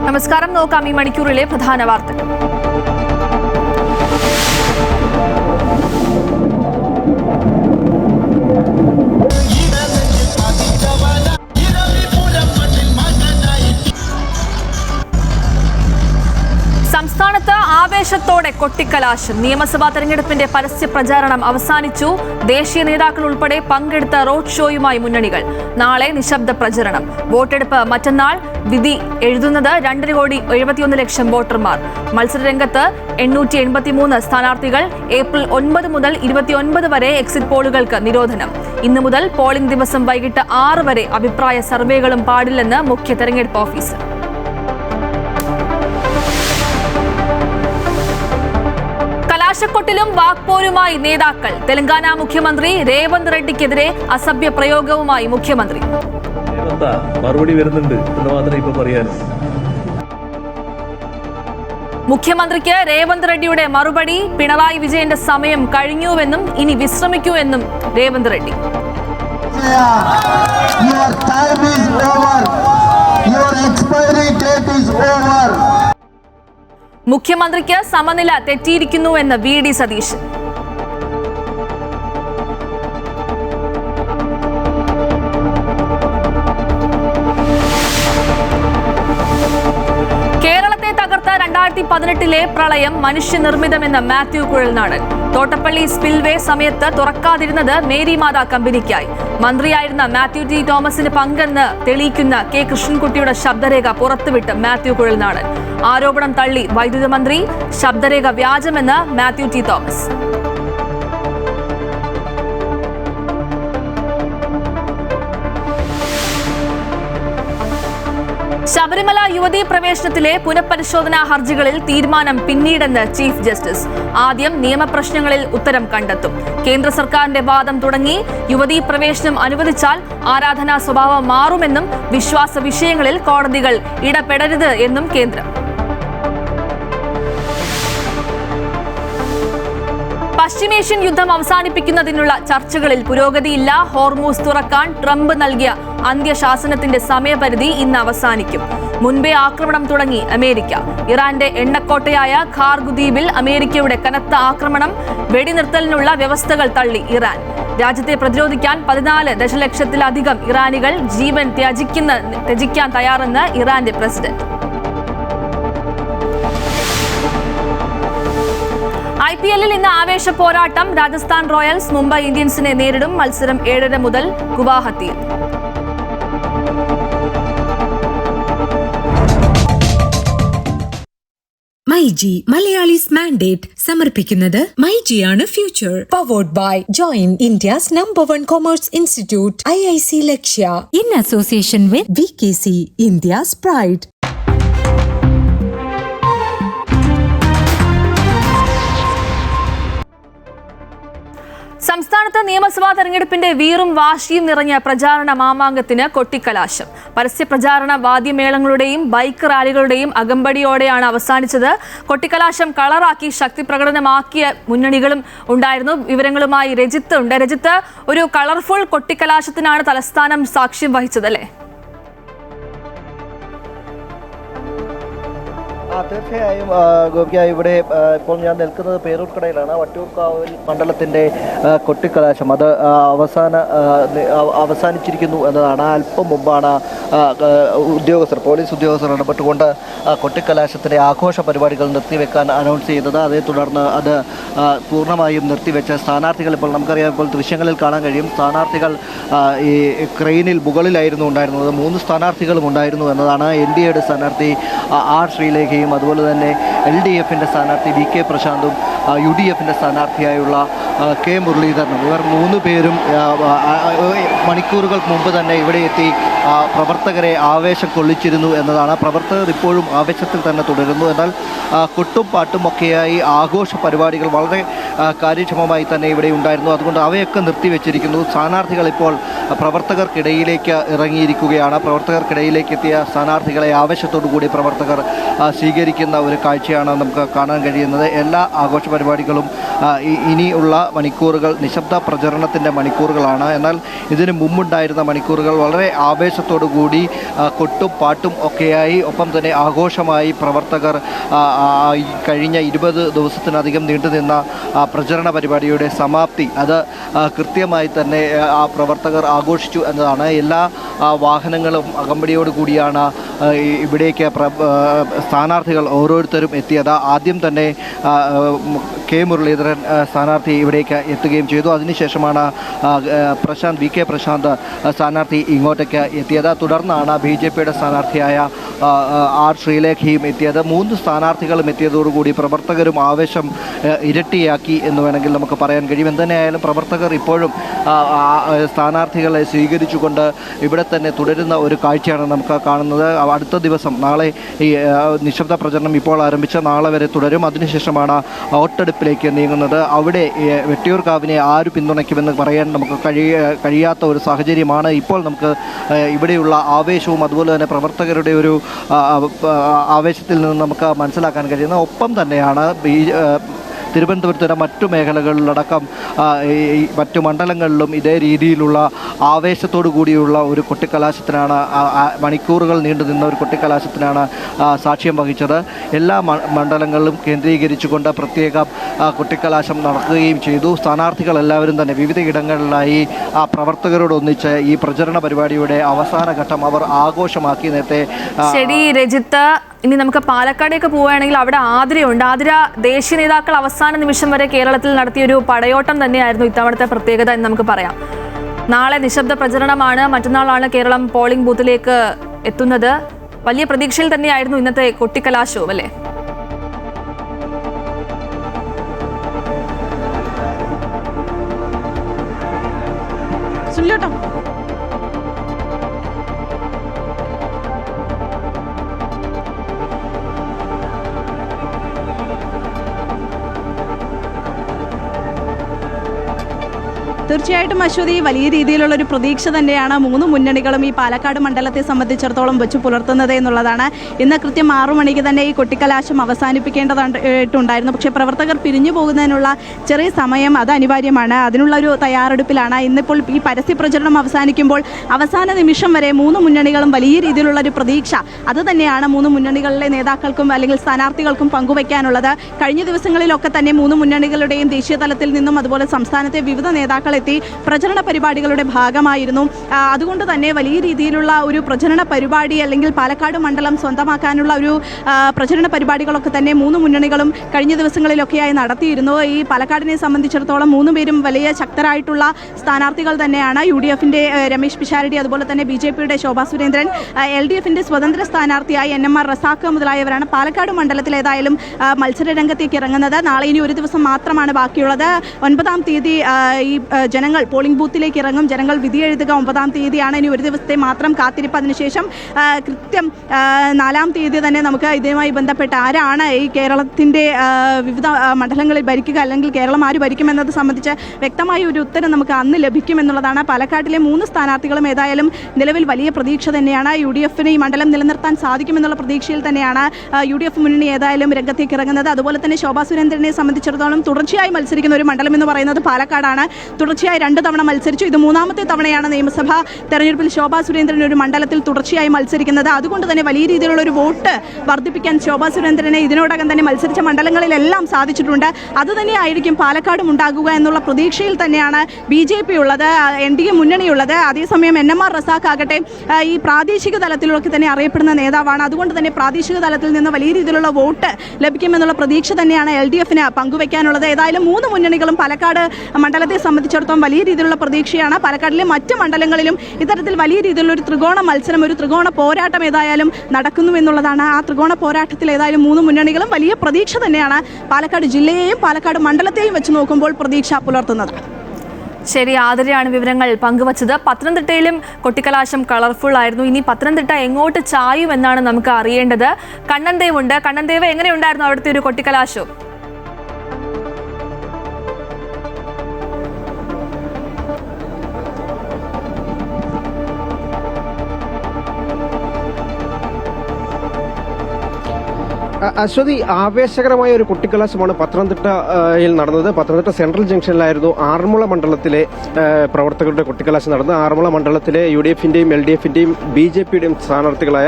നമസ്കാരം. നോക്കാം ഈ മണിക്കൂറിലെ പ്രധാന വാർത്തകൾ. സംസ്ഥാനത്ത് ആവേശത്തോടെ കൊട്ടിക്കലാശം. നിയമസഭാ തെരഞ്ഞെടുപ്പിന്റെ പരസ്യ പ്രചാരണം അവസാനിച്ചു. ദേശീയ നേതാക്കൾ ഉൾപ്പെടെ പങ്കെടുത്ത റോഡ് ഷോയുമായി മുന്നണികൾ. നാളെ നിശബ്ദ പ്രചരണം. വോട്ടെടുപ്പ് മറ്റന്നാൾ. വിധി എഴുതുന്നത് 2,71,00,000 വോട്ടർമാർ. മത്സരരംഗത്ത് 883 സ്ഥാനാർത്ഥികൾ. ഏപ്രിൽ 9 മുതൽ 29 വരെ എക്സിറ്റ് പോളുകൾക്ക് നിരോധനം. ഇന്നു മുതൽ പോളിംഗ് ദിവസം വൈകിട്ട് 6 വരെ അഭിപ്രായ സർവേകളും പാടില്ലെന്ന് മുഖ്യ തെരഞ്ഞെടുപ്പ് ഓഫീസർ. കലാശക്കൊട്ടിലും വാക്പോരുമായി നേതാക്കൾ. തെലങ്കാന മുഖ്യമന്ത്രി രേവന്ത് റെഡ്ഡിക്കെതിരെ അസഭ്യ പ്രയോഗവുമായി മുഖ്യമന്ത്രി. മറുപടി വരുന്നുണ്ട് എന്ന് മാത്രമേ ഇപ്പൊ പറയാൻ. മുഖ്യമന്ത്രിക്ക് രേവന്ത് റെഡ്ഡിയുടെ മറുപടി. പിണറായി വിജയന്റെ സമയം കഴിഞ്ഞുവെന്നും ഇനി വിശ്രമിക്കൂ എന്നും രേവന്ത് റെഡ്ഡി. മുഖ്യമന്ത്രിക്ക് സമനില തെറ്റിയിരിക്കുന്നുവെന്ന് വി.ഡി. സതീശൻ. കേരളത്തെ തകർത്ത 2018 പ്രളയം മനുഷ്യനിർമ്മിതമെന്ന് മാത്യു കുഴൽനാടൻ. തോട്ടപ്പള്ളി സ്പിൽവേ സമയത്ത് തുറക്കാതിരുന്നത് മേരിമാത കമ്പനിക്കായി. മന്ത്രിയായിരുന്ന മാത്യു ടി തോമസിന് പങ്കെന്ന് തെളിയിക്കുന്ന കെ കൃഷ്ണൻകുട്ടിയുടെ ശബ്ദരേഖ പുറത്തുവിട്ട് മാത്യു കുഴൽനാടൻ. ആരോപണം തള്ളി വൈദ്യുത മന്ത്രി. ശബ്ദരേഖ വ്യാജമെന്ന് മാത്യു ടി തോമസ്. ശബരിമല യുവതീ പ്രവേശനത്തിലെ പുനഃപരിശോധനാ ഹർജികളിൽ തീരുമാനം പിന്നീടെന്ന് ചീഫ് ജസ്റ്റിസ്. ആദ്യം നിയമപ്രശ്നങ്ങളിൽ ഉത്തരം കണ്ടെത്തും. കേന്ദ്ര സർക്കാരിന്റെ വാദം തുടങ്ങി. യുവതീ പ്രവേശനം അനുവദിച്ചാൽ ആരാധനാ സ്വഭാവം മാറുമെന്നും വിശ്വാസ വിഷയങ്ങളിൽ കോടതികൾ ഇടപെടരുത് എന്നും കേന്ദ്രം. പശ്ചിമേഷ്യൻ യുദ്ധം അവസാനിപ്പിക്കുന്നതിനുള്ള ചർച്ചകളിൽ പുരോഗതിയില്ല. ഹോർമൂസ് തുറക്കാൻ ട്രംപ് നൽകിയ അന്ത്യശാസനത്തിന്റെ സമയപരിധി ഇന്ന് അവസാനിക്കും. മുൻപേ ആക്രമണം തുടങ്ങി അമേരിക്ക. ഇറാന്റെ എണ്ണക്കോട്ടയായ ഖാർഗ് ദ്വീപിൽ അമേരിക്കയുടെ കനത്ത ആക്രമണം. വെടിനിർത്തലിനുള്ള വ്യവസ്ഥകൾ തള്ളി ഇറാൻ. രാജ്യത്തെ പ്രതിരോധിക്കാൻ 14 ദശലക്ഷത്തിലധികം ഇറാനികൾ ജീവൻ ത്യജിക്കാൻ തയ്യാറെന്ന് ഇറാന്റെ പ്രസിഡന്റ്. IPL-ൽ ഇന്ന് ആവേശ പോരാട്ടം. രാജസ്ഥാൻ റോയൽസ് മുംബൈ ഇന്ത്യൻസിനെ നേരിടും. മത്സരം 7:30 മുതൽ ഗുവാഹത്തിയിൽ. മൈജി മലയാളീസ് മാൻഡേറ്റ് സമർപ്പിക്കുന്നത് മൈജിയാണ് future. Powered by join India's #1 commerce institute IIC Lakshya in association with VKC India's pride. സംസ്ഥാനത്ത് നിയമസഭാ തെരഞ്ഞെടുപ്പിന്റെ വീറും വാശിയും നിറഞ്ഞ പ്രചാരണ മാമാങ്കത്തിന് കൊട്ടിക്കലാശം. പരസ്യ പ്രചാരണ വാദ്യമേളങ്ങളുടെയും ബൈക്ക് റാലികളുടെയും അകമ്പടിയോടെയാണ് അവസാനിച്ചത്. കൊട്ടിക്കലാശം കളറാക്കി ശക്തി പ്രകടനമാക്കിയ മുന്നണികളും ഉണ്ടായിരുന്നു. വിവരങ്ങളുമായി രജിത്ത് ഉണ്ട്. രജിത്ത്, ഒരു കളർഫുൾ കൊട്ടിക്കലാശത്തിനാണ് തലസ്ഥാനം സാക്ഷ്യം വഹിച്ചത്, അല്ലേ? തീർച്ചയായും ഗോപിക, ഇവിടെ ഇപ്പോൾ ഞാൻ നിൽക്കുന്നത് പേരൂർക്കടയിലാണ്. വട്ടിയൂർക്കാവിൽ മണ്ഡലത്തിൻ്റെ കൊട്ടിക്കലാശം അത് അവസാനിച്ചിരിക്കുന്നു എന്നതാണ്. അല്പം മുമ്പാണ് പോലീസ് ഉദ്യോഗസ്ഥർ ഇടപെട്ടുകൊണ്ട് കൊട്ടിക്കലാശത്തിൻ്റെ ആഘോഷ പരിപാടികൾ നിർത്തിവെക്കാൻ അനൗൺസ് ചെയ്തത്. അതേ തുടർന്ന് അത് പൂർണ്ണമായും നിർത്തിവെച്ച സ്ഥാനാർത്ഥികൾ ഇപ്പോൾ നമുക്കറിയാം, ഇപ്പോൾ ദൃശ്യങ്ങളിൽ കാണാൻ കഴിയും. സ്ഥാനാർത്ഥികൾ ഈ ക്രെയിനിൽ മുകളിലായിരുന്നു ഉണ്ടായിരുന്നത്. 3 സ്ഥാനാർത്ഥികളും ഉണ്ടായിരുന്നു എന്നതാണ്. NDAയുടെ സ്ഥാനാർത്ഥി R ശ്രീലേഖയും അതുപോലെ തന്നെ LDFിൻ്റെ സ്ഥാനാർത്ഥി VK പ്രശാന്തും UDFിൻ്റെ സ്ഥാനാർത്ഥിയായുള്ള K മുരളീധരനും ഇവർ 3 പേരും മണിക്കൂറുകൾക്ക് മുമ്പ് തന്നെ ഇവിടെ എത്തി പ്രവർത്തകരെ ആവേശം കൊള്ളിച്ചിരുന്നു എന്നതാണ്. പ്രവർത്തകർ ഇപ്പോഴും ആവേശത്തിൽ തന്നെ തുടരുന്നു. എന്നാൽ കൊട്ടും പാട്ടുമൊക്കെയായി ആഘോഷ പരിപാടികൾ വളരെ കാര്യക്ഷമമായി തന്നെ ഇവിടെ ഉണ്ടായിരുന്നു. അതുകൊണ്ട് അവയൊക്കെ നിർത്തിവെച്ചിരിക്കുന്നു. സ്ഥാനാർത്ഥികൾ ഇപ്പോൾ പ്രവർത്തകർക്കിടയിലേക്ക് ഇറങ്ങിയിരിക്കുകയാണ്. പ്രവർത്തകർക്കിടയിലേക്ക് എത്തിയ സ്ഥാനാർത്ഥികളെ ആവേശത്തോടു കൂടി പ്രവർത്തകർ സ്വീകരിക്കുന്ന ഒരു കാഴ്ചയാണ് നമുക്ക് കാണാൻ കഴിയുന്നത്. എല്ലാ ആഘോഷ പരിപാടികളും ഇനിയുള്ള മണിക്കൂറുകൾ നിശബ്ദ പ്രചരണത്തിൻ്റെ മണിക്കൂറുകളാണ്. എന്നാൽ ഇതിന് മുമ്പുണ്ടായിരുന്ന മണിക്കൂറുകൾ വളരെ ആവേശ ആവേശത്തോടു കൂടി കൊട്ടും പാട്ടും ഒക്കെയായി ഒപ്പം തന്നെ ആഘോഷമായി പ്രവർത്തകർ കഴിഞ്ഞ 20 ദിവസത്തിനധികം നീണ്ടുനിന്ന പ്രചരണ പരിപാടിയുടെ സമാപ്തി അത് കൃത്യമായി തന്നെ ആ പ്രവർത്തകർ ആഘോഷിച്ചു എന്നതാണ്. എല്ലാ വാഹനങ്ങളും അകമ്പടിയോട് കൂടിയാണ് ഇവിടേക്ക് സ്ഥാനാർത്ഥികൾ ഓരോരുത്തരും എത്തിയത്. ആദ്യം തന്നെ കെ മുരളീധരൻ സ്ഥാനാർത്ഥി ഇവിടേക്ക് എത്തുകയും ചെയ്തു. അതിനുശേഷമാണ് വി.കെ. പ്രശാന്ത് സ്ഥാനാർത്ഥി ഇങ്ങോട്ടേക്ക് എത്തിയത്. തുടർന്നാണ് ബി.ജെ.പിയുടെ സ്ഥാനാർത്ഥിയായ ആർ. ശ്രീലേഖയും എത്തിയത്. 3 സ്ഥാനാർത്ഥികളും എത്തിയതോടുകൂടി പ്രവർത്തകരും ആവേശം ഇരട്ടിയാക്കി എന്ന് വേണമെങ്കിൽ നമുക്ക് പറയാൻ കഴിയും. എന്തുതന്നെയായാലും പ്രവർത്തകർ ഇപ്പോഴും സ്ഥാനാർത്ഥികളെ സ്വീകരിച്ചുകൊണ്ട് ഇവിടെ തന്നെ തുടരുന്ന ഒരു കാഴ്ചയാണ് നമുക്ക് കാണുന്നത്. അടുത്ത ദിവസം നാളെ ഈ നിശബ്ദ പ്രചരണം ഇപ്പോൾ ആരംഭിച്ച നാളെ വരെ തുടരും. അതിനുശേഷമാണ് വോട്ടെടുപ്പിലേക്ക് നീങ്ങുന്നത്. അവിടെ വെട്ടിയൂർക്കാവിനെ ആര് പിന്തുണയ്ക്കുമെന്ന് പറയാൻ നമുക്ക് കഴിയാത്ത ഒരു സാഹചര്യമാണ് ഇപ്പോൾ. നമുക്ക് ഇവിടെയുള്ള ആവേശവും അതുപോലെ തന്നെ പ്രവർത്തകരുടെ ഒരു ആവേശത്തിൽ നിന്ന് നമുക്ക് മനസ്സിലാക്കാൻ കഴിയുന്നത്. ഒപ്പം തന്നെയാണ് തിരുവനന്തപുരത്തിൻ്റെ മറ്റു മേഖലകളിലടക്കം മറ്റു മണ്ഡലങ്ങളിലും ഇതേ രീതിയിലുള്ള ആവേശത്തോടു കൂടിയുള്ള ഒരു കൊട്ടിക്കലാശത്തിനാണ് മണിക്കൂറുകൾ നീണ്ടു നിന്ന ഒരു കൊട്ടിക്കലാശത്തിനാണ് സാക്ഷ്യം വഹിച്ചത്. എല്ലാ മണ്ഡലങ്ങളിലും കേന്ദ്രീകരിച്ചുകൊണ്ട് പ്രത്യേക കൊട്ടിക്കലാശം നടക്കുകയും ചെയ്തു. സ്ഥാനാർത്ഥികളെല്ലാവരും തന്നെ വിവിധ ഇടങ്ങളിലായി പ്രവർത്തകരോടൊന്നിച്ച് ഈ പ്രചരണ പരിപാടിയുടെ അവസാന ഘട്ടം അവർ ആഘോഷമാക്കി. നേരത്തെ ശരി രജിത്ത്, ഇനി നമുക്ക് പാലക്കാടേക്ക് പോവുകയാണെങ്കിൽ അവിടെ ആതിരയുണ്ട്. ആതിര, ദേശീയ നേതാക്കൾ അവസാന നിമിഷം വരെ കേരളത്തിൽ നടത്തിയൊരു പടയോട്ടം തന്നെയായിരുന്നു ഇത്തവണത്തെ പ്രത്യേകത എന്ന് നമുക്ക് പറയാം. നാളെ നിശബ്ദ പ്രചരണമാണ്, മറ്റന്നാളാണ് കേരളം പോളിംഗ് ബൂത്തിലേക്ക് എത്തുന്നത്. വലിയ പ്രതീക്ഷയിൽ തന്നെയായിരുന്നു ഇന്നത്തെ കൊട്ടിക്കലാശവും അല്ലേ? തീർച്ചയായിട്ടും അശ്വതി, വലിയ രീതിയിലുള്ള ഒരു പ്രതീക്ഷ തന്നെയാണ് 3 മുന്നണികളും ഈ പാലക്കാട് മണ്ഡലത്തെ സംബന്ധിച്ചിടത്തോളം വെച്ച് പുലർത്തുന്നത് എന്നുള്ളതാണ്. ഇന്ന് കൃത്യം 6 മണിക്ക് തന്നെ ഈ കൊട്ടിക്കലാശം അവസാനിപ്പിക്കേണ്ടതായിട്ടുണ്ടായിരുന്നു. പക്ഷേ പ്രവർത്തകർ പിരിഞ്ഞു പോകുന്നതിനുള്ള ചെറിയ സമയം അത് അനിവാര്യമാണ്. അതിനുള്ള ഒരു തയ്യാറെടുപ്പിലാണ്. ഇന്നിപ്പോൾ ഈ പരസ്യ പ്രചരണം അവസാനിക്കുമ്പോൾ അവസാന നിമിഷം വരെ 3 മുന്നണികളും വലിയ രീതിയിലുള്ള ഒരു പ്രതീക്ഷ അത് തന്നെയാണ് 3 മുന്നണികളിലെ നേതാക്കൾക്കും അല്ലെങ്കിൽ സ്ഥാനാർത്ഥികൾക്കും പങ്കുവയ്ക്കാനുള്ളത്. കഴിഞ്ഞ ദിവസങ്ങളിലൊക്കെ തന്നെ 3 മുന്നണികളുടെയും ദേശീയ തലത്തിൽ നിന്നും അതുപോലെ സംസ്ഥാനത്തെ വിവിധ നേതാക്കൾ പ്രചരണ പരിപാടികളുടെ ഭാഗമായിരുന്നു. അതുകൊണ്ട് തന്നെ വലിയ രീതിയിലുള്ള ഒരു പ്രചരണ പരിപാടി അല്ലെങ്കിൽ പാലക്കാട് മണ്ഡലം സ്വന്തമാക്കാനുള്ള ഒരു പ്രചരണ പരിപാടികളൊക്കെ തന്നെ 3 മുന്നണികളും കഴിഞ്ഞ ദിവസങ്ങളിലൊക്കെയായി നടത്തിയിരുന്നു. ഈ പാലക്കാടിനെ സംബന്ധിച്ചിടത്തോളം 3 പേരും വലിയ ശക്തരായിട്ടുള്ള സ്ഥാനാർത്ഥികൾ തന്നെയാണ്. UDF-ന്റെ രമേശ് പിഷാരടി, അതുപോലെ തന്നെ BJP-യുടെ ശോഭാ സുരേന്ദ്രൻ, LDF-ന്റെ സ്വതന്ത്ര സ്ഥാനാർത്ഥിയായി NMR റസാഖ് മുതലായവരാണ് പാലക്കാട് മണ്ഡലത്തിൽ ഏതായാലും മത്സര രംഗത്തേക്ക് ഇറങ്ങുന്നത്. നാളെ ഇനി ഒരു ദിവസം മാത്രമാണ് ബാക്കിയുള്ളത്. 9-ാം തീയതി ഈ ജനങ്ങൾ പോളിംഗ് ബൂത്തിലേക്ക് ഇറങ്ങും. ജനങ്ങൾ വിധിയെഴുതുക 9-ാം തീയതിയാണ്. ഇനി ഒരു ദിവസത്തെ മാത്രം കാത്തിരിപ്പ്. അതിനുശേഷം കൃത്യം 4-ാം തീയതി തന്നെ നമുക്ക് ഇതുമായി ബന്ധപ്പെട്ട് ആരാണ് ഈ കേരളത്തിൻ്റെ വിവിധ മണ്ഡലങ്ങളിൽ ഭരിക്കുക അല്ലെങ്കിൽ കേരളം ആര് ഭരിക്കുമെന്നത് സംബന്ധിച്ച് വ്യക്തമായ ഒരു ഉത്തരം നമുക്ക് അന്ന് ലഭിക്കുമെന്നുള്ളതാണ്. പാലക്കാട്ടിലെ 3 സ്ഥാനാർത്ഥികളും ഏതായാലും നിലവിൽ വലിയ പ്രതീക്ഷ തന്നെയാണ്. UDF-ന് ഈ മണ്ഡലം നിലനിർത്താൻ സാധിക്കുമെന്നുള്ള പ്രതീക്ഷയിൽ തന്നെയാണ് UDF മുന്നണി ഏതായാലും രംഗത്തേക്ക് ഇറങ്ങുന്നത്. അതുപോലെ തന്നെ ശോഭാ സുരേന്ദ്രനെ സംബന്ധിച്ചിടത്തോളം തുടർച്ചയായി മത്സരിക്കുന്ന ഒരു മണ്ഡലം എന്ന് പറയുന്നത് പാലക്കാടാണ്. തുടർച്ചയായി 2 തവണ മത്സരിച്ചു. ഇത് 3-ാമത്തെ തവണയാണ് നിയമസഭാ തെരഞ്ഞെടുപ്പിൽ ശോഭാ സുരേന്ദ്രൻ ഒരു മണ്ഡലത്തിൽ തുടർച്ചയായി മത്സരിക്കുന്നത്. അതുകൊണ്ട് തന്നെ വലിയ രീതിയിലുള്ള ഒരു വോട്ട് വർദ്ധിപ്പിക്കാൻ ശോഭാ സുരേന്ദ്രനെ ഇതിനോടകം തന്നെ മത്സരിച്ച മണ്ഡലങ്ങളിലെല്ലാം സാധിച്ചിട്ടുണ്ട്. അതുതന്നെയായിരിക്കും പാലക്കാടും ഉണ്ടാകുക എന്നുള്ള പ്രതീക്ഷയിൽ തന്നെയാണ് BJP ഉള്ളത്, NDA മുന്നണിയുള്ളത്. അതേസമയം NMR റസാഖ് ആകട്ടെ ഈ പ്രാദേശിക തലത്തിലൊക്കെ തന്നെ അറിയപ്പെടുന്ന നേതാവാണ്. അതുകൊണ്ട് തന്നെ പ്രാദേശിക തലത്തിൽ നിന്ന് വലിയ രീതിയിലുള്ള വോട്ട് ലഭിക്കുമെന്നുള്ള പ്രതീക്ഷ തന്നെയാണ് LDF-ന് പങ്കുവയ്ക്കാനുള്ളത്. ഏതായാലും 3 മുന്നണികളും പാലക്കാട് മണ്ഡലത്തെ സംബന്ധിച്ചിടത്തോളം വലിയ രീതിയിലുള്ള പ്രതീക്ഷയാണ്. പാലക്കാടിലെ മറ്റ് മണ്ഡലങ്ങളിലും ഇത്തരത്തിൽ വലിയ രീതിയിലുള്ള ഒരു ത്രികോണ മത്സരം, ഒരു ത്രികോണ പോരാട്ടം ഏതായാലും നടക്കുന്നു എന്നുള്ളതാണ്. ആ ത്രികോണ പോരാട്ടത്തിൽ ഏതായാലും 3 മുന്നണികളും വലിയ പ്രതീക്ഷ തന്നെയാണ് പാലക്കാട് ജില്ലയെയും പാലക്കാട് മണ്ഡലത്തെയും വെച്ച് നോക്കുമ്പോൾ പ്രതീക്ഷ പുലർത്തുന്നത്. ശരി, ആതിരയാണ് വിവരങ്ങൾ പങ്കുവച്ചത്. പത്തനംതിട്ടയിലും കൊട്ടിക്കലാശം കളർഫുൾ ആയിരുന്നു. ഇനി പത്തനംതിട്ട എങ്ങോട്ട് ചായും എന്നാണ് നമുക്ക് അറിയേണ്ടത്. കണ്ണൻദേവ് ഉണ്ട്. കണ്ണൻദേവ്, എങ്ങനെയുണ്ടായിരുന്നു അവിടുത്തെ ഒരു കൊട്ടിക്കലാശം? അശ്വതി, ആവേശകരമായ ഒരു കുട്ടിക്കലാശമാണ് പത്തനംതിട്ടയിൽ നടന്നത്. പത്തനംതിട്ട സെൻട്രൽ ജംഗ്ഷനിലായിരുന്നു ആറന്മുള മണ്ഡലത്തിലെ പ്രവർത്തകരുടെ കുട്ടിക്കലാശം നടന്നത്. ആറന്മുള മണ്ഡലത്തിലെ UDF-ന്റെയും LDF-ന്റെയും BJP-യുടെയും സ്ഥാനാർത്ഥികളായ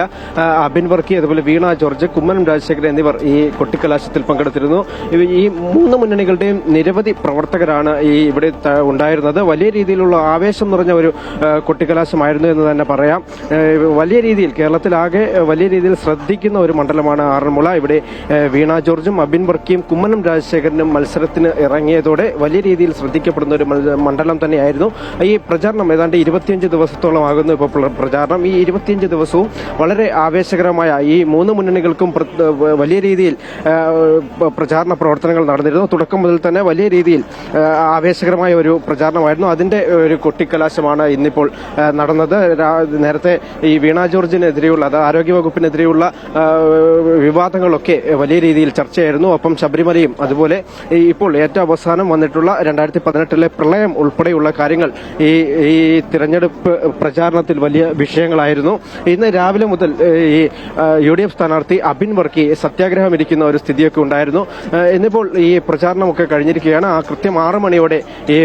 അബിൻ വർക്കി, അതുപോലെ വീണ ജോർജ്, കുമ്മനം രാജശേഖരൻ എന്നിവർ ഈ കുട്ടിക്കലാശത്തിൽ പങ്കെടുത്തിരുന്നു. ഈ മൂന്ന് മുന്നണികളുടെയും നിരവധി പ്രവർത്തകരാണ് ഇവിടെ ഉണ്ടായിരുന്നത്. വലിയ രീതിയിലുള്ള ആവേശം നിറഞ്ഞ ഒരു കുട്ടിക്കലാശമായിരുന്നു എന്ന് തന്നെ പറയാം. വലിയ രീതിയിൽ കേരളത്തിലാകെ വലിയ രീതിയിൽ ശ്രദ്ധിക്കുന്ന ഒരു മണ്ഡലമാണ് ആറന്മുള. ഇവിടെ വീണ ജോർജും അബിൻ വർക്കിയും കുമ്മനം രാജശേഖരനും മത്സരത്തിന് ഇറങ്ങിയതോടെ വലിയ രീതിയിൽ ശ്രദ്ധിക്കപ്പെടുന്ന ഒരു മണ്ഡലം തന്നെയായിരുന്നു. ഈ പ്രചാരണം ഏതാണ്ട് 25 ദിവസത്തോളം ആകുന്നു ഇപ്പോൾ പ്രചാരണം. ഈ 25 ദിവസവും വളരെ ആവേശകരമായ ഈ മൂന്ന് മുന്നണികൾക്കും വലിയ രീതിയിൽ പ്രചാരണ പ്രവർത്തനങ്ങൾ നടന്നിരുന്നു. തുടക്കം മുതൽ തന്നെ വലിയ രീതിയിൽ ആവേശകരമായ ഒരു പ്രചാരണമായിരുന്നു. അതിന്റെ ഒരു കൊട്ടിക്കലാശമാണ് ഇന്നിപ്പോൾ നടന്നത്. നേരത്തെ ഈ വീണ ജോർജിനെതിരെയുള്ള, അത് ആരോഗ്യവകുപ്പിനെതിരെയുള്ള വിവാദങ്ങളൊക്കെ വലിയ രീതിയിൽ ചർച്ചയായിരുന്നു. ഒപ്പം ശബരിമലയും അതുപോലെ ഇപ്പോൾ ഏറ്റവും അവസാനം വന്നിട്ടുള്ള 2018 പ്രളയം ഉൾപ്പെടെയുള്ള കാര്യങ്ങൾ ഈ തിരഞ്ഞെടുപ്പ് പ്രചാരണത്തിൽ വലിയ വിഷയങ്ങളായിരുന്നു. ഇന്ന് രാവിലെ മുതൽ ഈ UDF സ്ഥാനാർത്ഥി അബിൻ വർക്കി സത്യാഗ്രഹം ഇരിക്കുന്ന ഒരു സ്ഥിതിയൊക്കെ ഉണ്ടായിരുന്നു. ഇന്നിപ്പോൾ ഈ പ്രചാരണമൊക്കെ കഴിഞ്ഞിരിക്കുകയാണ്. കൃത്യം 6 മണിയോടെ ഈ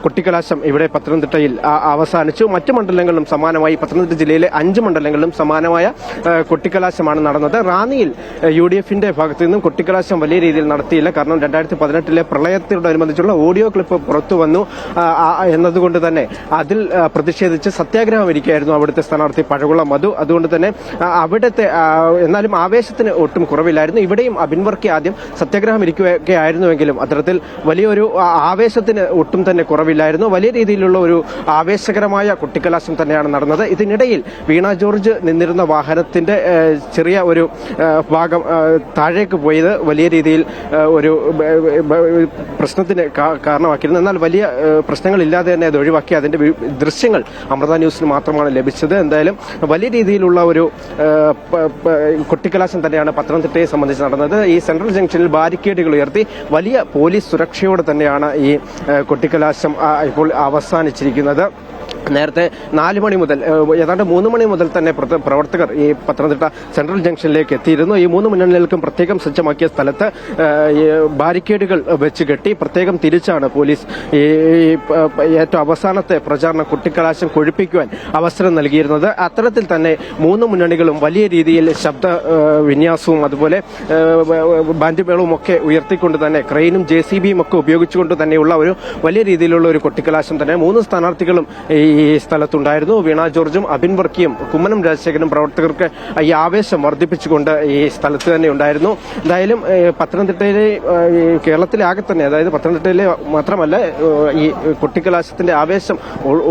കൊട്ടിക്കലാശം ഇവിടെ പത്തനംതിട്ടയിൽ അവസാനിച്ചു. മറ്റ് മണ്ഡലങ്ങളിലും സമാനമായി, പത്തനംതിട്ട ജില്ലയിലെ 5 മണ്ഡലങ്ങളിലും സമാനമായ കൊട്ടിക്കലാശമാണ് നടന്നത്. റാന്നിയിൽ UDF-ന്റെ ഭാഗത്തു നിന്നും കൊട്ടിക്കലാശം വലിയ രീതിയിൽ നടത്തിയില്ല. കാരണം 2018 പ്രളയത്തോടനുബന്ധിച്ചുള്ള ഓഡിയോ ക്ലിപ്പ് പുറത്തു വന്നു എന്നതുകൊണ്ട് തന്നെ അതിൽ പ്രതിഷേധിച്ച് സത്യാഗ്രഹം ഇരിക്കുകയായിരുന്നു അവിടുത്തെ സ്ഥാനാർത്ഥി പഴകുളം മധു. അതുകൊണ്ട് തന്നെ അവിടുത്തെ എന്നാലും ആവേശത്തിന് ഒട്ടും കുറവില്ലായിരുന്നു. ഇവിടെയും അബിൻ വർക്കി ആദ്യം സത്യാഗ്രഹം ഇരിക്കുകയൊക്കെ ആയിരുന്നുവെങ്കിലും അത്തരത്തിൽ വലിയൊരു ആവേശത്തിന് ഒട്ടും തന്നെ കുറവില്ലായിരുന്നു. വലിയ രീതിയിലുള്ള ഒരു ആവേശകരമായ കുട്ടിക്കലാശം തന്നെയാണ് നടന്നത്. ഇതിനിടയിൽ വീണ ജോർജ് നിന്നിരുന്ന വാഹനത്തിന്റെ ചെറിയ ഒരു ഭാഗം താഴേക്ക് പോയത് വലിയ രീതിയിൽ ഒരു പ്രശ്നത്തിന് കാരണമാക്കിയിരുന്നു. എന്നാൽ വലിയ പ്രശ്നങ്ങളില്ലാതെ തന്നെ അത് ഒഴിവാക്കി. അതിന്റെ ദൃശ്യങ്ങൾ അമൃത ന്യൂസിന് മാത്രമാണ് ലഭിച്ചത്. എന്തായാലും വലിയ രീതിയിലുള്ള ഒരു കൊട്ടിക്കലാശം തന്നെയാണ് പത്തനംതിട്ടയെ സംബന്ധിച്ച് നടന്നത്. ഈ സെൻട്രൽ ജംഗ്ഷനിൽ ബാരിക്കേഡുകൾ ഉയർത്തി വലിയ പോലീസ് സുരക്ഷയോടെ തന്നെയാണ് ഈ കൊട്ടിക്കലാശം ഇപ്പോൾ അവസാനിച്ചിരിക്കുന്നത്. നേരത്തെ 4 മണി മുതൽ ഏതാണ്ട് 3 മണി മുതൽ തന്നെ പ്രവർത്തകർ ഈ പത്തനംതിട്ട സെൻട്രൽ ജംഗ്ഷനിലേക്ക് എത്തിയിരുന്നു. ഈ മൂന്ന് മുന്നണികൾക്കും പ്രത്യേകം സജ്ജമാക്കിയ സ്ഥലത്ത് ബാരിക്കേഡുകൾ വെച്ച് കെട്ടി പ്രത്യേകം തിരിച്ചാണ് പോലീസ് ഈ ഏറ്റവും അവസാനത്തെ പ്രചാരണ കുട്ടിക്കലാശം കൊഴുപ്പിക്കുവാൻ അവസരം നൽകിയിരുന്നത്. അത്തരത്തിൽ തന്നെ മൂന്ന് മുന്നണികളും വലിയ രീതിയിൽ ശബ്ദ വിന്യാസവും അതുപോലെ ബാൻഡ് മേളവും ഒക്കെ ഉയർത്തിക്കൊണ്ട് തന്നെ ക്രെയിനും JCBയും ഒക്കെ ഉപയോഗിച്ചുകൊണ്ട് തന്നെയുള്ള ഒരു വലിയ രീതിയിലുള്ള ഒരു കൊട്ടിക്കലാശം തന്നെ മൂന്ന് സ്ഥാനാർത്ഥികളും ഈ സ്ഥലത്തുണ്ടായിരുന്നു. വീണ ജോർജും അബിൻ വർക്കിയും കുമ്മനം രാജശേഖരനും പ്രവർത്തകർക്ക് ഈ ആവേശം വർദ്ധിപ്പിച്ചുകൊണ്ട് ഈ സ്ഥലത്ത് തന്നെ ഉണ്ടായിരുന്നു. എന്തായാലും പത്തനംതിട്ടയിലെ കേരളത്തിലെ ആകെ തന്നെ, അതായത് പത്തനംതിട്ടയിലെ മാത്രമല്ല, ഈ കൊട്ടിക്കലാശത്തിന്റെ ആവേശം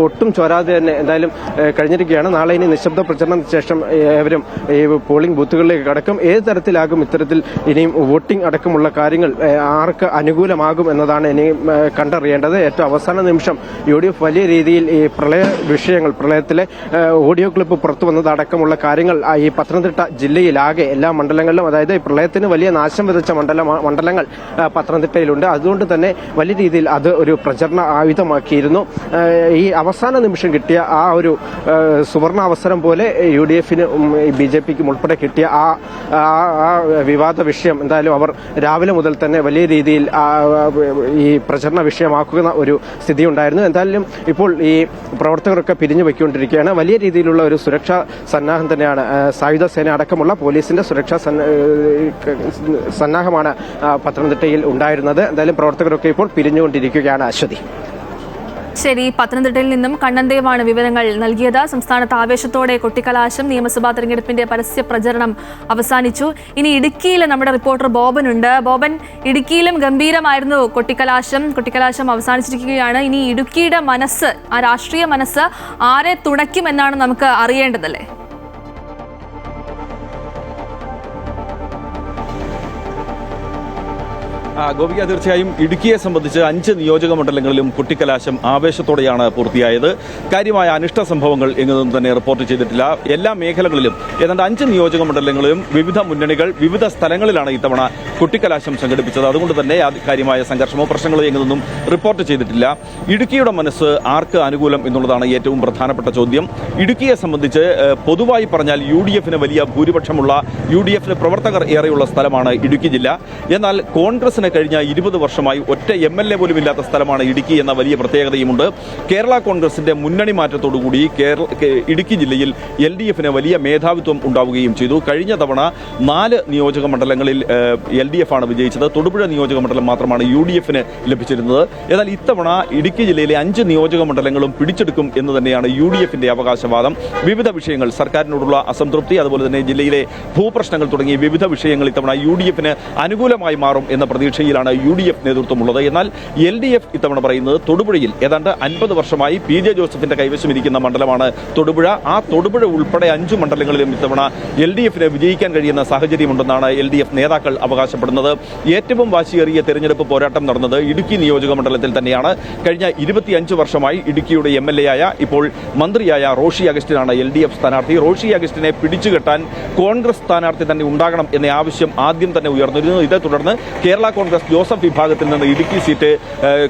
ഒട്ടും ചോരാതെ തന്നെ എന്തായാലും കഴിഞ്ഞിരിക്കുകയാണ്. നാളെ ഇനി നിശബ്ദ പ്രചരണത്തിന് ശേഷം ഏവരും ഈ പോളിംഗ് ബൂത്തുകളിലേക്ക് കടക്കും. ഏത് തരത്തിലാകും ഇത്തരത്തിൽ ഇനിയും വോട്ടിംഗ് അടക്കമുള്ള കാര്യങ്ങൾ ആർക്ക് അനുകൂലമാകും എന്നതാണ് ഇനി കണ്ടറിയേണ്ടത്. ഏറ്റവും അവസാന നിമിഷം UDF വലിയ രീതിയിൽ ഈ പ്രളയത്തിലെ ഓഡിയോ ക്ലിപ്പ് പുറത്തു വന്നതടക്കമുള്ള കാര്യങ്ങൾ ഈ പത്തനംതിട്ട ജില്ലയിലാകെ എല്ലാ മണ്ഡലങ്ങളിലും, അതായത് പ്രളയത്തിന് വലിയ നാശം വിതച്ച മണ്ഡലങ്ങൾ പത്തനംതിട്ടയിലുണ്ട്. അതുകൊണ്ട് തന്നെ വലിയ രീതിയിൽ അത് ഒരു പ്രചരണ ആയുധമാക്കിയിരുന്നു. ഈ അവസാന നിമിഷം കിട്ടിയ ആ ഒരു സുവർണാവസരം പോലെ UDF-നും BJPക്കും ഉൾപ്പെടെ കിട്ടിയ ആ വിവാദ വിഷയം എന്തായാലും അവർ രാവിലെ മുതൽ തന്നെ വലിയ രീതിയിൽ ഈ പ്രചരണ വിഷയമാക്കുന്ന ഒരു സ്ഥിതി ഉണ്ടായിരുന്നു. എന്തായാലും ഇപ്പോൾ ഈ പ്രവർത്തകരൊക്കെ പിരിഞ്ഞു വയ്ക്കൊണ്ടിരിക്കുകയാണ്. വലിയ രീതിയിലുള്ള ഒരു സുരക്ഷാ സന്നാഹം തന്നെയാണ്, സായുധ സേന അടക്കമുള്ള പോലീസിന്റെ സുരക്ഷാ സന്നാഹമാണ് പത്തനംതിട്ടയിൽ ഉണ്ടായിരുന്നത്. എന്തായാലും പ്രവർത്തകരൊക്കെ ഇപ്പോൾ പിരിഞ്ഞുകൊണ്ടിരിക്കുകയാണ്. അശ്വതി. ശരി, പത്തനംതിട്ടയിൽ നിന്നും കണ്ണൻദേവാണ് വിവരങ്ങൾ നൽകിയത്. സംസ്ഥാനത്ത് ആവേശത്തോടെ കൊട്ടിക്കലാശം, നിയമസഭാ തെരഞ്ഞെടുപ്പിന്റെ പരസ്യ പ്രചരണം അവസാനിച്ചു. ഇനി ഇടുക്കിയിൽ നമ്മുടെ റിപ്പോർട്ടർ ബോബൻ ഉണ്ട്. ബോബൻ, ഇടുക്കിയിലും ഗംഭീരമായിരുന്നു കൊട്ടിക്കലാശം അവസാനിച്ചിരിക്കുകയാണ്. ഇനി ഇടുക്കിയുടെ മനസ്സ്, ആ രാഷ്ട്രീയ മനസ്സ് ആരെ തുണയ്ക്കുമെന്നാണ് നമുക്ക് അറിയേണ്ടതല്ലേ? ഗോപിക, തീർച്ചയായും ഇടുക്കിയെ സംബന്ധിച്ച് 5 നിയോജക മണ്ഡലങ്ങളിലും കുട്ടിക്കലാശം ആവേശത്തോടെയാണ് പൂർത്തിയായത്. കാര്യമായ അനിഷ്ട സംഭവങ്ങൾ എങ്ങും തന്നെ റിപ്പോർട്ട് ചെയ്തിട്ടില്ല. എല്ലാ മേഖലകളിലും ഏതാണ്ട് 5 നിയോജക മണ്ഡലങ്ങളിലും വിവിധ മുന്നണികൾ വിവിധ സ്ഥലങ്ങളിലാണ് ഇത്തവണ കുട്ടിക്കലാശം സംഘടിപ്പിച്ചത്. അതുകൊണ്ട് തന്നെ കാര്യമായ സംഘർഷമോ പ്രശ്നങ്ങളോ എങ്ങും റിപ്പോർട്ട് ചെയ്തിട്ടില്ല. ഇടുക്കിയുടെ മനസ്സ് ആർക്ക് അനുകൂലം എന്നുള്ളതാണ് ഏറ്റവും പ്രധാനപ്പെട്ട ചോദ്യം. ഇടുക്കിയെ സംബന്ധിച്ച് പൊതുവായി പറഞ്ഞാൽ UDF-ന് വലിയ ഭൂരിപക്ഷമുള്ള UDF-ന് പ്രവർത്തകർ ഏറെയുള്ള സ്ഥലമാണ് ഇടുക്കി ജില്ല. എന്നാൽ കോൺഗ്രസിന് കഴിഞ്ഞ 20 വർഷമായി ഒറ്റ MLA പോലും ഇല്ലാത്ത സ്ഥലമാണ് ഇടുക്കി എന്ന വലിയ പ്രത്യേകതയുമുണ്ട്. കേരള കോൺഗ്രസിന്റെ മുന്നണി മാറ്റത്തോടുകൂടി ഇടുക്കി ജില്ലയിൽ LDF-ന് വലിയ മേധാവിത്വം ഉണ്ടാവുകയും ചെയ്തു. കഴിഞ്ഞ തവണ 4 നിയോജക മണ്ഡലങ്ങളിൽ LDF-ആണ് വിജയിച്ചത്. തൊടുപുഴ നിയോജക മണ്ഡലം മാത്രമാണ് UDF-ന് ലഭിച്ചിരുന്നത്. എന്നാൽ ഇത്തവണ ഇടുക്കി ജില്ലയിലെ 5 നിയോജക മണ്ഡലങ്ങളും പിടിച്ചെടുക്കും എന്ന് തന്നെയാണ് UDF-ന്റെ അവകാശവാദം. വിവിധ വിഷയങ്ങൾ, സർക്കാരിനോടുള്ള അസംതൃപ്തി, അതുപോലെ തന്നെ ജില്ലയിലെ ഭൂപ്രശ്നങ്ങൾ തുടങ്ങിയ വിവിധ വിഷയങ്ങൾ ഇത്തവണ UDF-ന് അനുകൂലമായി മാറും എന്ന പ്രതീക്ഷയിലാണ് UDF നേതൃത്വമുള്ളത്. എന്നാൽ LDF ഇത്തവണ പറയുന്നത് തൊടുപുഴയിൽ ഏതാണ്ട് 50 വർഷമായി PJ ജോസഫിന്റെ കൈവശമിരിക്കുന്ന മണ്ഡലമാണ് തൊടുപുഴ. ആ തൊടുപുഴ ഉൾപ്പെടെ 5 മണ്ഡലങ്ങളിലും ഇത്തവണ LDF-ന് വിജയിക്കാൻ കഴിയുന്ന സാഹചര്യമുണ്ടെന്നാണ് LDF നേതാക്കൾ അവകാശപ്പെടുന്നത്. ഏറ്റവും വാശിയേറിയ തെരഞ്ഞെടുപ്പ് പോരാട്ടം നടന്നത് ഇടുക്കി നിയോജക മണ്ഡലത്തിൽ തന്നെയാണ്. കഴിഞ്ഞ 25 വർഷമായി ഇടുക്കിയുടെ MLA ആയ ഇപ്പോൾ മന്ത്രിയായ റോഷി അഗസ്റ്റിനാണ് LDF സ്ഥാനാർത്ഥി. റോഷി അഗസ്റ്റിനെ പിടിച്ചുകെട്ടാൻ കോൺഗ്രസ് സ്ഥാനാർത്ഥി തന്നെ ഉണ്ടാകണം എന്ന ആവശ്യം ആദ്യം തന്നെ ഉയർന്നിരുന്നു. ഇതേ തുടർന്ന് കേരള കോൺഗ്രസ് ജോസഫ് വിഭാഗത്തിൽ നിന്ന് ഇടുക്കി സീറ്റ്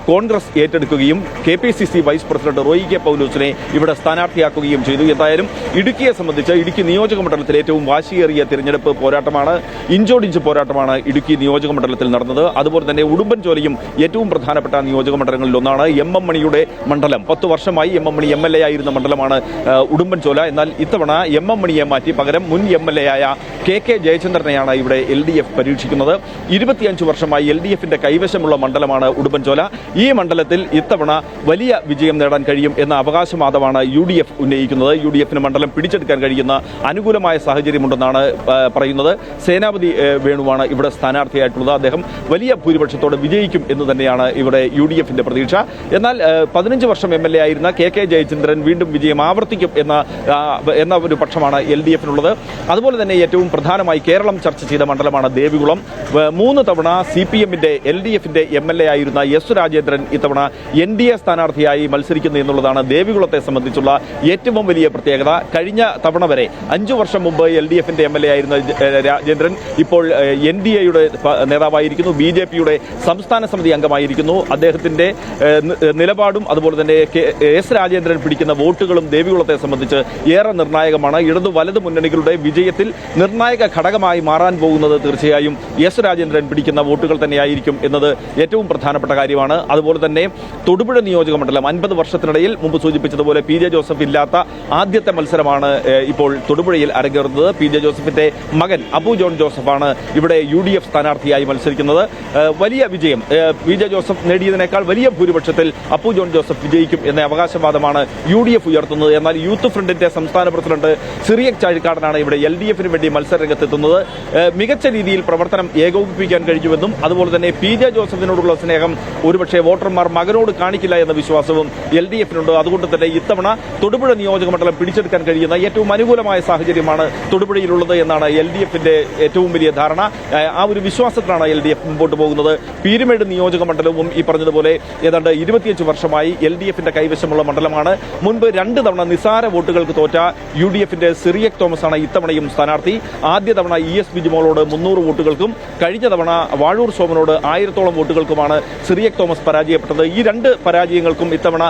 കോൺഗ്രസ് ഏറ്റെടുക്കുകയും KPCC vice president Roy K പൗലോസിനെ ഇവിടെ സ്ഥാനാർത്ഥിയാക്കുകയും ചെയ്തു. എന്തായാലും ഇടുക്കിയെ സംബന്ധിച്ച് ഇടുക്കി നിയോജക മണ്ഡലത്തിൽ ഏറ്റവും വാശിയേറിയ തിരഞ്ഞെടുപ്പ് പോരാട്ടമാണ്, ഇഞ്ചോടിഞ്ച് പോരാട്ടമാണ് ഇടുക്കി നിയോജക മണ്ഡലത്തിൽ നടന്നത്. അതുപോലെ തന്നെ ഉടുമ്പൻചോലയും ഏറ്റവും പ്രധാനപ്പെട്ട നിയോജക മണ്ഡലങ്ങളിൽ ഒന്നാണ്. MM മണിയുടെ മണ്ഡലം, 10 വർഷമായി MM മണി MLA ആയിരുന്ന മണ്ഡലമാണ് ഉടുമ്പൻചോല. എന്നാൽ ഇത്തവണ MM മണിയെ മാറ്റി പകരം മുൻ MLA ആയ KK ജയചന്ദ്രനെയാണ് ഇവിടെ LDF പരീക്ഷിക്കുന്നത്. 25 വർഷമായി LDF-ന്റെ കൈവശമുള്ള മണ്ഡലമാണ് ഉടുമ്പൻചോല. ഈ മണ്ഡലത്തിൽ ഇത്തവണ വലിയ വിജയം നേടാൻ കഴിയും എന്ന അവകാശവാദമാണ് UDF ഉന്നയിക്കുന്നത്. UDF-ന് മണ്ഡലം പിടിച്ചെടുക്കാൻ കഴിയുന്ന അനുകൂലമായ സാഹചര്യമുണ്ടെന്നാണ് പറയുന്നത്. സേനാപതി വേണുവാണ് ഇവിടെ സ്ഥാനാർത്ഥിയായിട്ടുള്ളത്. അദ്ദേഹം വലിയ ഭൂരിപക്ഷത്തോടെ വിജയിക്കും എന്ന് തന്നെയാണ് ഇവിടെ UDF-ന്റെ പ്രതീക്ഷ. എന്നാൽ 15 വർഷം MLA ആയിരുന്ന KK ജയചന്ദ്രൻ വീണ്ടും വിജയം ആവർത്തിക്കും എന്ന ഒരു പക്ഷമാണ് LDF-നുള്ളത്. അതുപോലെ തന്നെ ഏറ്റവും പ്രധാനമായി കേരളം ചർച്ച ചെയ്ത മണ്ഡലമാണ് ദേവികുളം. 3 തവണ CPM-ന്റെ LDF-ന്റെ MLA ആയിരുന്ന S രാജേന്ദ്രൻ ഇത്തവണ NDA സ്ഥാനാർത്ഥിയായി മത്സരിക്കുന്നു എന്നുള്ളതാണ് ദേവികുളത്തെ സംബന്ധിച്ചുള്ള ഏറ്റവും വലിയ പ്രത്യേകത. കഴിഞ്ഞ തവണ വരെ 5 വർഷം മുമ്പ് LDF-ന്റെ MLA ആയിരുന്ന രാജേന്ദ്രൻ ഇപ്പോൾ NDA-യുടെ നേതാവായിരിക്കുന്നു, BJP-യുടെ സംസ്ഥാന സമിതി അംഗമായിരിക്കുന്നു. അദ്ദേഹത്തിന്റെ നിലപാടും അതുപോലെ തന്നെ S രാജേന്ദ്രൻ പിടിക്കുന്ന വോട്ടുകളും ദേവികുളത്തെ സംബന്ധിച്ച് ഏറെ നിർണായകമാണ്. ഇടതു വലതു മുന്നണികളുടെ വിജയത്തിൽ നിർണായക ഘടകമായി മാറാൻ പോകുന്നത് തീർച്ചയായും S രാജേന്ദ്രൻ പിടിക്കുന്ന വോട്ടുകൾ തന്നെയായിരിക്കും എന്നത് ഏറ്റവും പ്രധാനപ്പെട്ട കാര്യമാണ്. അതുപോലെ തന്നെ തൊടുപുഴ നിയോജക മണ്ഡലം 50 വർഷത്തിനിടയിൽ മുമ്പ് സൂചിപ്പിച്ചതുപോലെ PJ ജോസഫ് ഇല്ലാത്ത ആദ്യത്തെ മത്സരമാണ് ഇപ്പോൾ തൊടുപുഴയിൽ അരങ്ങേറുന്നത്. PJ ജോസഫിന്റെ മകൻ അബു ജോൺ ജോസഫാണ് ഇവിടെ UDF സ്ഥാനാർത്ഥിയായി മത്സരിക്കുന്നത്. വലിയ വിജയം PJ ജോസഫ് നേടിയതിനേക്കാൾ വലിയ ഭൂരിപക്ഷത്തിൽ അബു ജോൺ ജോസഫ് വിജയിക്കും എന്ന അവകാശവാദമാണ് UDF ഉയർത്തുന്നത്. എന്നാൽ യൂത്ത് ഫ്രണ്ടിന്റെ സംസ്ഥാന പ്രസിഡന്റ് സിറിയക് ചാഴിക്കാടനാണ് ഇവിടെ LDF-ന് വേണ്ടി മത്സര രംഗത്തെത്തുന്നത്. മികച്ച രീതിയിൽ പ്രവർത്തനം ഏകോപിപ്പിക്കാൻ കഴിഞ്ഞുവെന്നും അതുപോലെ തന്നെ PJ ജോസഫിനോടുള്ള സ്നേഹം ഒരുപക്ഷെ വോട്ടർമാർ മകനോട് കാണിക്കില്ല എന്ന വിശ്വാസവും LDF-നുണ്ട്. അതുകൊണ്ട് തന്നെ ഇത്തവണ തൊടുപുഴ നിയോജക മണ്ഡലം പിടിച്ചെടുക്കാൻ കഴിയുന്ന ഏറ്റവും അനുകൂലമായ സാഹചര്യമാണ് തൊടുപുഴയിലുള്ളത് എന്നാണ് LDF-ന്റെ ഏറ്റവും വലിയ ധാരണ. ആ ഒരു വിശ്വാസത്തിലാണ് LDF മുമ്പോട്ട് പോകുന്നത്. പീരുമേട് നിയോജക മണ്ഡലവും ഈ പറഞ്ഞതുപോലെ ഏതാണ്ട് 25 വർഷമായി LDF-ന്റെ കൈവശമുള്ള മണ്ഡലമാണ്. മുൻപ് 2 തവണ നിസാര വോട്ടുകൾക്ക് തോറ്റ UDF-ന്റെ സിറിയക് തോമസ് ആണ് ഇത്തവണയും സ്ഥാനാർത്ഥി. ആദ്യ തവണ ES ബിജിമോളോട് 300 വോട്ടുകൾക്കും കഴിഞ്ഞ തവണ വാഴൂർ സോമനോട് 1000-ഓളം വോട്ടുകൾക്കുമാണ് സിറിയക് തോമസ് പരാജയപ്പെട്ടത്. ഈ 2 പരാജയങ്ങൾക്കും ഇത്തവണ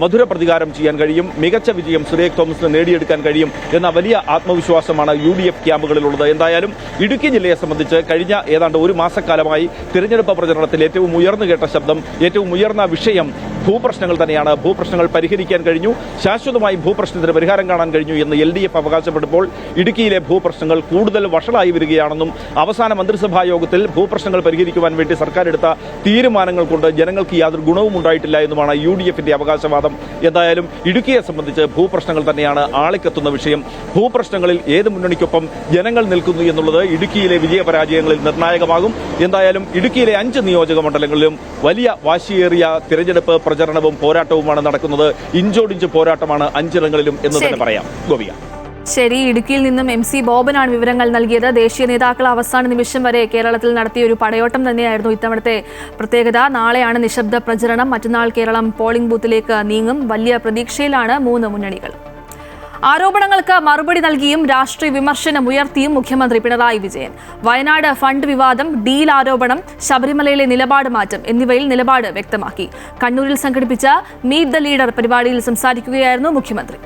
മധുര പ്രതികാരം ചെയ്യാൻ കഴിയും, മികച്ച വിജയം സിറിയക് തോമസിന് നേടിയെടുക്കാൻ കഴിയും എന്ന വലിയ ആത്മവിശ്വാസമാണ് UDF ക്യാമ്പുകളിലുള്ളത്. എന്തായാലും ഇടുക്കി ജില്ലയെ സംബന്ധിച്ച് കഴിഞ്ഞ ഏതാണ്ട് 1 മാസക്കാലമായി തിരഞ്ഞെടുപ്പ് പ്രചരണത്തിൽ ഏറ്റവും ഉയർന്നു കേട്ട ശബ്ദം, ഏറ്റവും ഉയർന്ന വിഷയം ഭൂപ്രശ്നങ്ങൾ തന്നെയാണ്. ഭൂപ്രശ്നങ്ങൾ പരിഹരിക്കാൻ കഴിഞ്ഞു, ശാശ്വതമായി ഭൂപ്രശ്നത്തിന് പരിഹാരം കാണാൻ കഴിഞ്ഞു എന്ന് LDF അവകാശപ്പെടുമ്പോൾ ഇടുക്കിയിലെ ഭൂപ്രശ്നങ്ങൾ കൂടുതൽ വഷളായി വരികയാണെന്നും അവസാന മന്ത്രിസഭാ യോഗത്തിൽ ഭൂപ്രശ്നങ്ങൾ പരിഹരിക്കുവാൻ വേണ്ടി സർക്കാർ എടുത്ത തീരുമാനങ്ങൾ കൊണ്ട് ജനങ്ങൾക്ക് യാതൊരു ഗുണവും ഉണ്ടായിട്ടില്ല എന്നുമാണ് UDF-ന്റെ അവകാശവാദം. എന്തായാലും ഇടുക്കിയെ സംബന്ധിച്ച് ഭൂപ്രശ്നങ്ങൾ തന്നെയാണ് ആളിക്കത്തുന്ന വിഷയം. ഭൂപ്രശ്നങ്ങളിൽ ഏത് മുന്നണിക്കൊപ്പം ജനങ്ങൾ നിൽക്കുന്നു എന്നുള്ളത് ഇടുക്കിയിലെ വിജയപരാജയങ്ങളിൽ നിർണായകമാകും. എന്തായാലും ഇടുക്കിയിലെ 5 നിയോജക മണ്ഡലങ്ങളിലും വലിയ വാശിയേറിയ തിരഞ്ഞെടുപ്പ് പ്രചരണവും പോരാട്ടവുമാണ് നടക്കുന്നത്. ഇഞ്ചോടിഞ്ച് പോരാട്ടമാണ് 5 ഇടങ്ങളിലും എന്ന് തന്നെ പറയാം. ഗോപിക. ശരി, ഇടുക്കിയിൽ നിന്നും MC ബോബനാണ് വിവരങ്ങൾ നൽകിയത്. ദേശീയ നേതാക്കൾ അവസാന നിമിഷം വരെ കേരളത്തിൽ നടത്തിയ ഒരു പടയോട്ടം തന്നെയായിരുന്നു ഇത്തവണത്തെ പ്രത്യേകത. നാളെയാണ് നിശബ്ദ പ്രചരണം. മറ്റന്നാൾ കേരളം പോളിംഗ് ബൂത്തിലേക്ക് നീങ്ങും. വലിയ പ്രതീക്ഷയിലാണ് മൂന്ന് മുന്നണികൾ. ആരോപണങ്ങൾക്ക് മറുപടി നൽകിയും രാഷ്ട്രീയ വിമർശനം ഉയർത്തിയും മുഖ്യമന്ത്രി പിണറായി വിജയൻ. വയനാട് ഫണ്ട് വിവാദം, ഡീൽ ആരോപണം, ശബരിമലയിലെ നിലപാട് മാറ്റം എന്നിവയിൽ നിലപാട് വ്യക്തമാക്കി. കണ്ണൂരിൽ സംഘടിപ്പിച്ച മീറ്റ് ദ ലീഡർ പരിപാടിയിൽ സംസാരിക്കുകയായിരുന്നു മുഖ്യമന്ത്രി.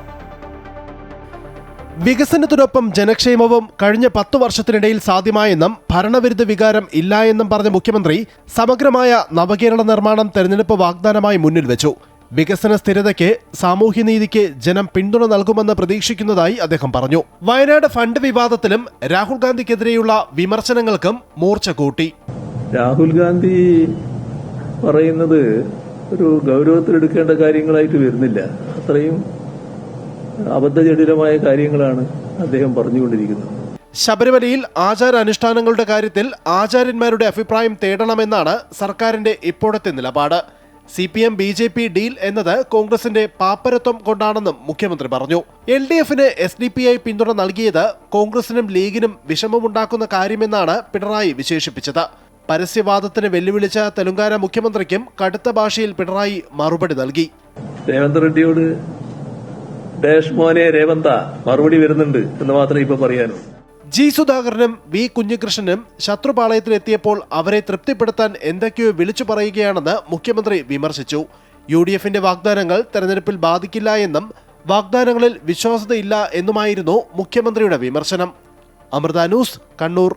വികസനത്തിനൊപ്പം ജനക്ഷേമവും കഴിഞ്ഞ 10 വർഷത്തിനിടയിൽ സാധ്യമായെന്നും ഭരണവിരുദ്ധ വികാരം ഇല്ല എന്നും പറഞ്ഞ മുഖ്യമന്ത്രി സമഗ്രമായ നവകേരള നിർമ്മാണം തെരഞ്ഞെടുപ്പ് വാഗ്ദാനമായി മുന്നിൽ വെച്ചു. വികസന സ്ഥിരതയ്ക്ക്, സാമൂഹ്യനീതിക്ക് ജനം പിന്തുണ നൽകുമെന്ന് പ്രതീക്ഷിക്കുന്നതായി അദ്ദേഹം പറഞ്ഞു. വയനാട് ഫണ്ട് വിവാദത്തിലും രാഹുൽ ഗാന്ധിക്കെതിരെയുള്ള വിമർശനങ്ങൾക്കും മൂർച്ച കൂട്ടി. രാഹുൽ ഗാന്ധി പറയുന്നത് ഒരു ഗൗരവത്തിലെടുക്കേണ്ട കാര്യങ്ങളായിട്ട് വരുന്നില്ല. അത്രയും അബദ്ധജടിലമായ കാര്യങ്ങളാണ് അദ്ദേഹം പറഞ്ഞുകൊണ്ടിരിക്കുന്നത്. ശബരിമലയിൽ ആചാരാനുഷ്ഠാനങ്ങളുടെ കാര്യത്തിൽ ആചാര്യന്മാരുടെ അഭിപ്രായം തേടണമെന്നാണ് സർക്കാരിന്റെ ഇപ്പോഴത്തെ നിലപാട്. CPM BJP ഡീൽ എന്നത് കോൺഗ്രസിന്റെ പാപ്പരത്വം കൊണ്ടാണെന്നും മുഖ്യമന്ത്രി പറഞ്ഞു. LDFന് SDPI പിന്തുണ നൽകിയത് കോൺഗ്രസിനും ലീഗിനും വിഷമമുണ്ടാക്കുന്ന കാര്യമെന്നാണ് പിണറായി വിശേഷിപ്പിച്ചത്. പരസ്യവാദത്തിന് വെല്ലുവിളിച്ച തെലങ്കാന മുഖ്യമന്ത്രിക്കും കടുത്ത ഭാഷയിൽ പിണറായി മറുപടി നൽകി. രേവന്ത് റെഡ്ഡിയോട് ഡാഷ് മോനെ രേവന്ത മറുപടി വരുന്നുണ്ട് എന്ന് മാത്രമേ ഇപ്പൊ പറയാനൂ. G. സുധാകരനും V. കുഞ്ഞികൃഷ്ണനും ശത്രുപാളയത്തിലെത്തിയപ്പോൾ അവരെ തൃപ്തിപ്പെടുത്താൻ എന്തൊക്കെയോ വിളിച്ചു പറയുകയാണെന്ന് മുഖ്യമന്ത്രി വിമർശിച്ചു. UDFന്റെ വാഗ്ദാനങ്ങൾ തെരഞ്ഞെടുപ്പിൽ ബാധിക്കില്ല എന്നും വാഗ്ദാനങ്ങളിൽ വിശ്വാസ്യതയില്ല എന്നുമായിരുന്നു മുഖ്യമന്ത്രിയുടെ വിമർശനം. അമൃത ന്യൂസ്, കണ്ണൂർ.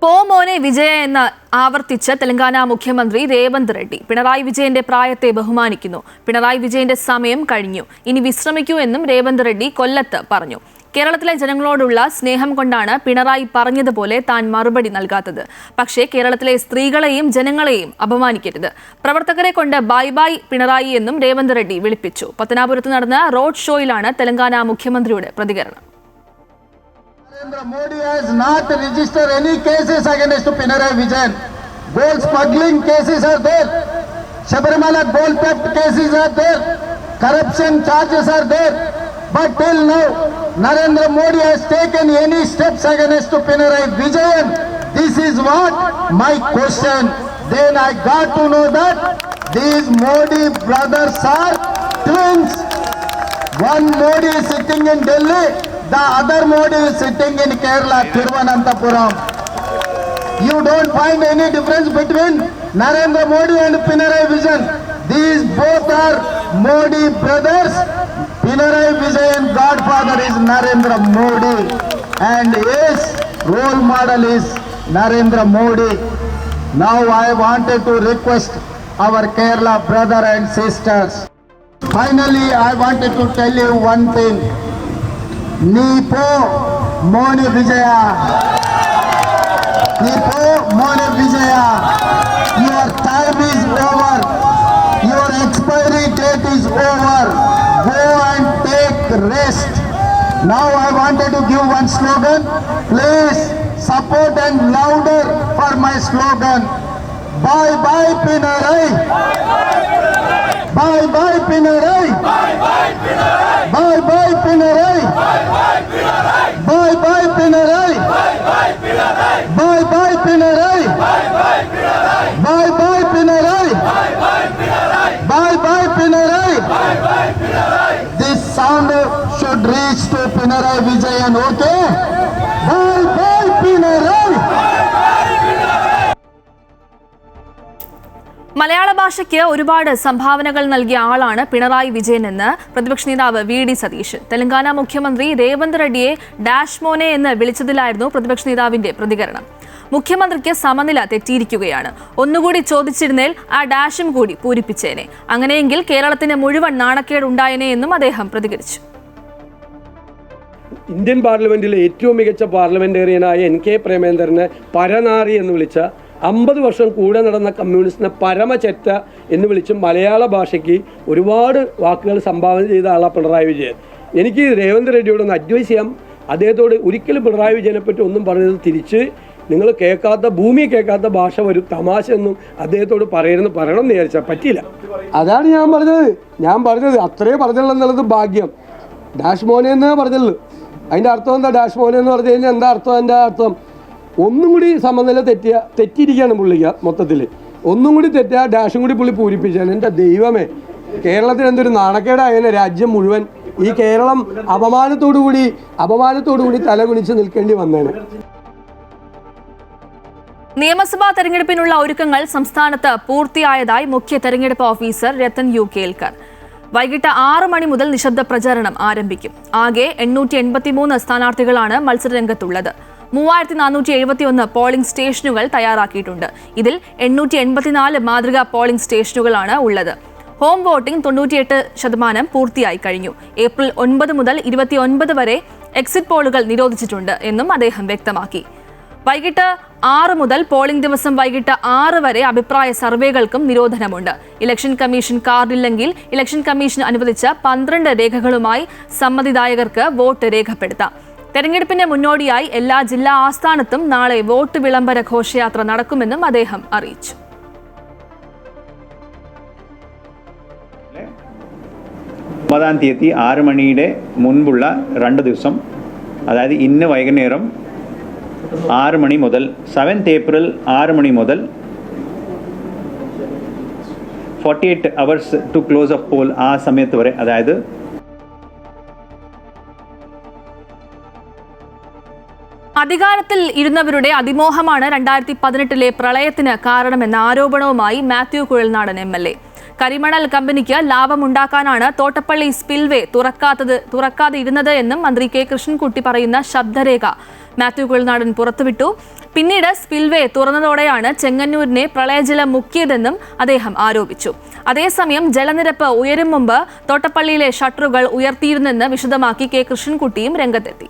പോ മോനെ വിജയ എന്ന് ആവർത്തിച്ച തെലങ്കാന മുഖ്യമന്ത്രി രേവന്ത് റെഡ്ഡി പിണറായി വിജയന്റെ പ്രായത്തെ ബഹുമാനിക്കുന്നു. പിണറായി വിജയന്റെ സമയം കഴിഞ്ഞു, ഇനി വിശ്രമിക്കൂ എന്നും രേവന്ത് റെഡ്ഡി കൊല്ലത്ത് പറഞ്ഞു. കേരളത്തിലെ ജനങ്ങളോടുള്ള സ്നേഹം കൊണ്ടാണ് പിണറായി പറഞ്ഞതുപോലെ താൻ മറുപടി നൽകാത്തത്. പക്ഷേ കേരളത്തിലെ സ്ത്രീകളെയും ജനങ്ങളെയും അപമാനിക്കരുത്. പ്രവർത്തകരെ കൊണ്ട് ബൈ ബൈ പിണറായി എന്നും രേവന്ത് റെഡ്ഡി വിളിപ്പിച്ചു. പത്തനാപുരത്ത് നടന്ന റോഡ് ഷോയിലാണ് തെലങ്കാന മുഖ്യമന്ത്രിയുടെ പ്രതികരണം. Narendra Modi has not registered any cases against Pinarayi Vijayan. Gold smuggling cases are there. Shabarimala gold theft cases are there. Corruption charges are there. But till now, Narendra Modi has taken any steps against Pinarayi Vijayan. This is what my question. Then I got to know that these Modi brothers are twins. One Modi is sitting in Delhi. The other Modi is sitting in Kerala, Thiruvananthapuram. You don't find any difference between Narendra Modi and Pinarayi Vijayan. These both are Modi brothers. Pinarayi Vijayan godfather is Narendra Modi and his role model is Narendra Modi. Now I wanted to request our Kerala brother and sisters. Finally, I wanted to tell you one thing. Nipo Mone Vijaya. Nipo Mone Vijaya. Your time is over. Your expiry date is over. Go and take rest. Now I wanted to give one slogan. Please support and louder for my slogan. Bye bye Pinarayi. Bye bye Pinarayi. Bye bye Pinarayi. Bye bye Pinarayi. Bye bye Pinarayi. Bye bye Pinarayi. Bye bye Pinarayi. Bye bye Pinarayi. This sound should reach to Pinarayi Vijayan, okay? Bye bye Pinarayi. മലയാള ഭാഷയ്ക്ക് ഒരുപാട് സംഭാവനകൾ നൽകിയ ആളാണ് പിണറായി വിജയൻ എന്ന് പ്രതിപക്ഷ നേതാവ് VD Satheesan. Telangana മുഖ്യമന്ത്രി Revanth റെഡ്ഡിയെ dash മോനെ എന്ന് വിളിച്ചതിലായിരുന്നു പ്രതിപക്ഷ നേതാവിന്റെ പ്രതികരണം. മുഖ്യമന്ത്രിക്ക് സമനില തെറ്റിയിരിക്കുകയാണ്. ഒന്നുകൂടി ചോദിച്ചിരുന്നേൽ ആ ഡാഷും കൂടി പൂരിപ്പിച്ചേനെ. അങ്ങനെയെങ്കിൽ കേരളത്തിന് മുഴുവൻ നാണക്കേടുണ്ടായേനെ എന്നും അദ്ദേഹം പ്രതികരിച്ചു. ഇന്ത്യൻ പാർലമെന്റിലെ ഏറ്റവും മികച്ച പാർലമെന്റേറിയനായ NK പ്രേമേന്ദ്രനെ പരനാറി എന്ന് വിളിച്ച 50 വർഷം കൂടെ നടന്ന കമ്മ്യൂണിസ്റ്റിനെ പരമചെറ്റ എന്ന് വിളിച്ച് മലയാള ഭാഷയ്ക്ക് ഒരുപാട് വാക്കുകൾ സംഭാവന ചെയ്ത ആളാണ് പിണറായി വിജയൻ. എനിക്ക് രേവന്ത് റെഡ്ഡിയോട് ഒന്ന് അഡ്വൈസ് ചെയ്യാം. അദ്ദേഹത്തോട് ഒരിക്കലും പിണറായി വിജയനെ പറ്റി ഒന്നും പറഞ്ഞത് തിരിച്ച് നിങ്ങൾ കേൾക്കാത്ത, ഭൂമി കേൾക്കാത്ത ഭാഷ വരും തമാശ എന്നും അദ്ദേഹത്തോട് പറയണം എന്ന് വിചാരിച്ചാൽ പറ്റിയില്ല. അതാണ് ഞാൻ പറഞ്ഞത് അത്രേ പറഞ്ഞുള്ളൂ എന്നുള്ളത് ഭാഗ്യം. ഡാഷ് മോനെ എന്നേ പറഞ്ഞുള്ളൂ. അതിൻ്റെ അർത്ഥം എന്താ? ഡാഷ് മോനെ എന്ന് പറഞ്ഞു കഴിഞ്ഞാൽ എന്താ അർത്ഥം? അതിൻ്റെ അർത്ഥം ഒന്നും കൂടി സമനില തെറ്റിയിരിക്കുകയാണ് പുള്ളിക്ക്. മൊത്തത്തിൽ ഒന്നും കൂടി തെറ്റുക, ഡാഷും കൂടി പുള്ളി പൂരിപ്പിച്ചാണ്. എൻ്റെ ദൈവമേ, കേരളത്തിന് എന്തൊരു നാണക്കേടായ രാജ്യം മുഴുവൻ. ഈ കേരളം അപമാനത്തോടുകൂടി തലകുനിച്ച് നിൽക്കേണ്ടി വന്നേനെ. നിയമസഭാ തെരഞ്ഞെടുപ്പിനുള്ള ഒരുക്കങ്ങൾ സംസ്ഥാനത്ത് പൂർത്തിയായതായി മുഖ്യ തെരഞ്ഞെടുപ്പ് ഓഫീസർ രത്തൻ യു കേൽക്കർ. വൈകിട്ട് 6 മണി മുതൽ നിശബ്ദ പ്രചാരണം ആരംഭിക്കും. ആകെ 883 സ്ഥാനാർത്ഥികളാണ് മത്സരരംഗത്തുള്ളത്. 3471 പോളിംഗ് സ്റ്റേഷനുകൾ തയ്യാറാക്കിയിട്ടുണ്ട്. ഇതിൽ 884 മാതൃകാ പോളിംഗ് സ്റ്റേഷനുകളാണ് ഉള്ളത്. ഹോം വോട്ടിംഗ് 98% പൂർത്തിയായി കഴിഞ്ഞു. ഏപ്രിൽ 9 മുതൽ 29 വരെ എക്സിറ്റ് പോളുകൾ നിരോധിച്ചിട്ടുണ്ട് എന്നും അദ്ദേഹം വ്യക്തമാക്കി. വൈകിട്ട് 6 മുതൽ പോളിംഗ് ദിവസം വൈകിട്ട് 6 വരെ അഭിപ്രായ സർവേകൾക്കും നിരോധനമുണ്ട്. ഇലക്ഷൻ കമ്മീഷൻ കാർഡില്ലെങ്കിൽ ഇലക്ഷൻ കമ്മീഷൻ അനുവദിച്ച 12 രേഖകളുമായി സമ്മതിദായകർക്ക് വോട്ട് രേഖപ്പെടുത്താം. തെരഞ്ഞെടുപ്പിന് മുന്നോടിയായി എല്ലാ ജില്ലാ ആസ്ഥാനത്തും നാളെ വോട്ട് വിളംബര ഘോഷയാത്ര നടക്കുമെന്നും അദ്ദേഹം അറിയിച്ചു. ഒമ്പതാം തീയതി 6 മണിയുടെ മുൻപുള്ള 2 ദിവസം, അതായത് ഇന്ന് വൈകുന്നേരം 6 മണി മുതൽ 7th ഏപ്രിൽ 6 മണി മുതൽ 48 hours to close of poll ആ സമയത്ത് വരെ, അതായത് അധികാരത്തിൽ ഇരുന്നവരുടെ അതിമോഹമാണ് 2018 പ്രളയത്തിന് കാരണമെന്ന ആരോപണവുമായി മാത്യു കുഴൽനാടൻ MLA. കരിമണൽ കമ്പനിക്ക് ലാഭമുണ്ടാക്കാനാണ് തോട്ടപ്പള്ളി സ്പിൽവേ തുറക്കാതെ ഇരുന്നത് എന്നും മന്ത്രി കെ കൃഷ്ണൻകുട്ടി പറയുന്ന ശബ്ദരേഖ മാത്യു കുഴൽനാടൻ പുറത്തുവിട്ടു. പിന്നീട് സ്പിൽവേ തുറന്നതോടെയാണ് ചെങ്ങന്നൂരിനെ പ്രളയജലം മുക്കിയതെന്നും അദ്ദേഹം ആരോപിച്ചു. അതേസമയം ജലനിരപ്പ് ഉയരും മുമ്പ് തോട്ടപ്പള്ളിയിലെ ഷട്ടറുകൾ ഉയർത്തിയിരുന്നെന്ന് വിശദമാക്കി കെ കൃഷ്ണൻകുട്ടിയും രംഗത്തെത്തി.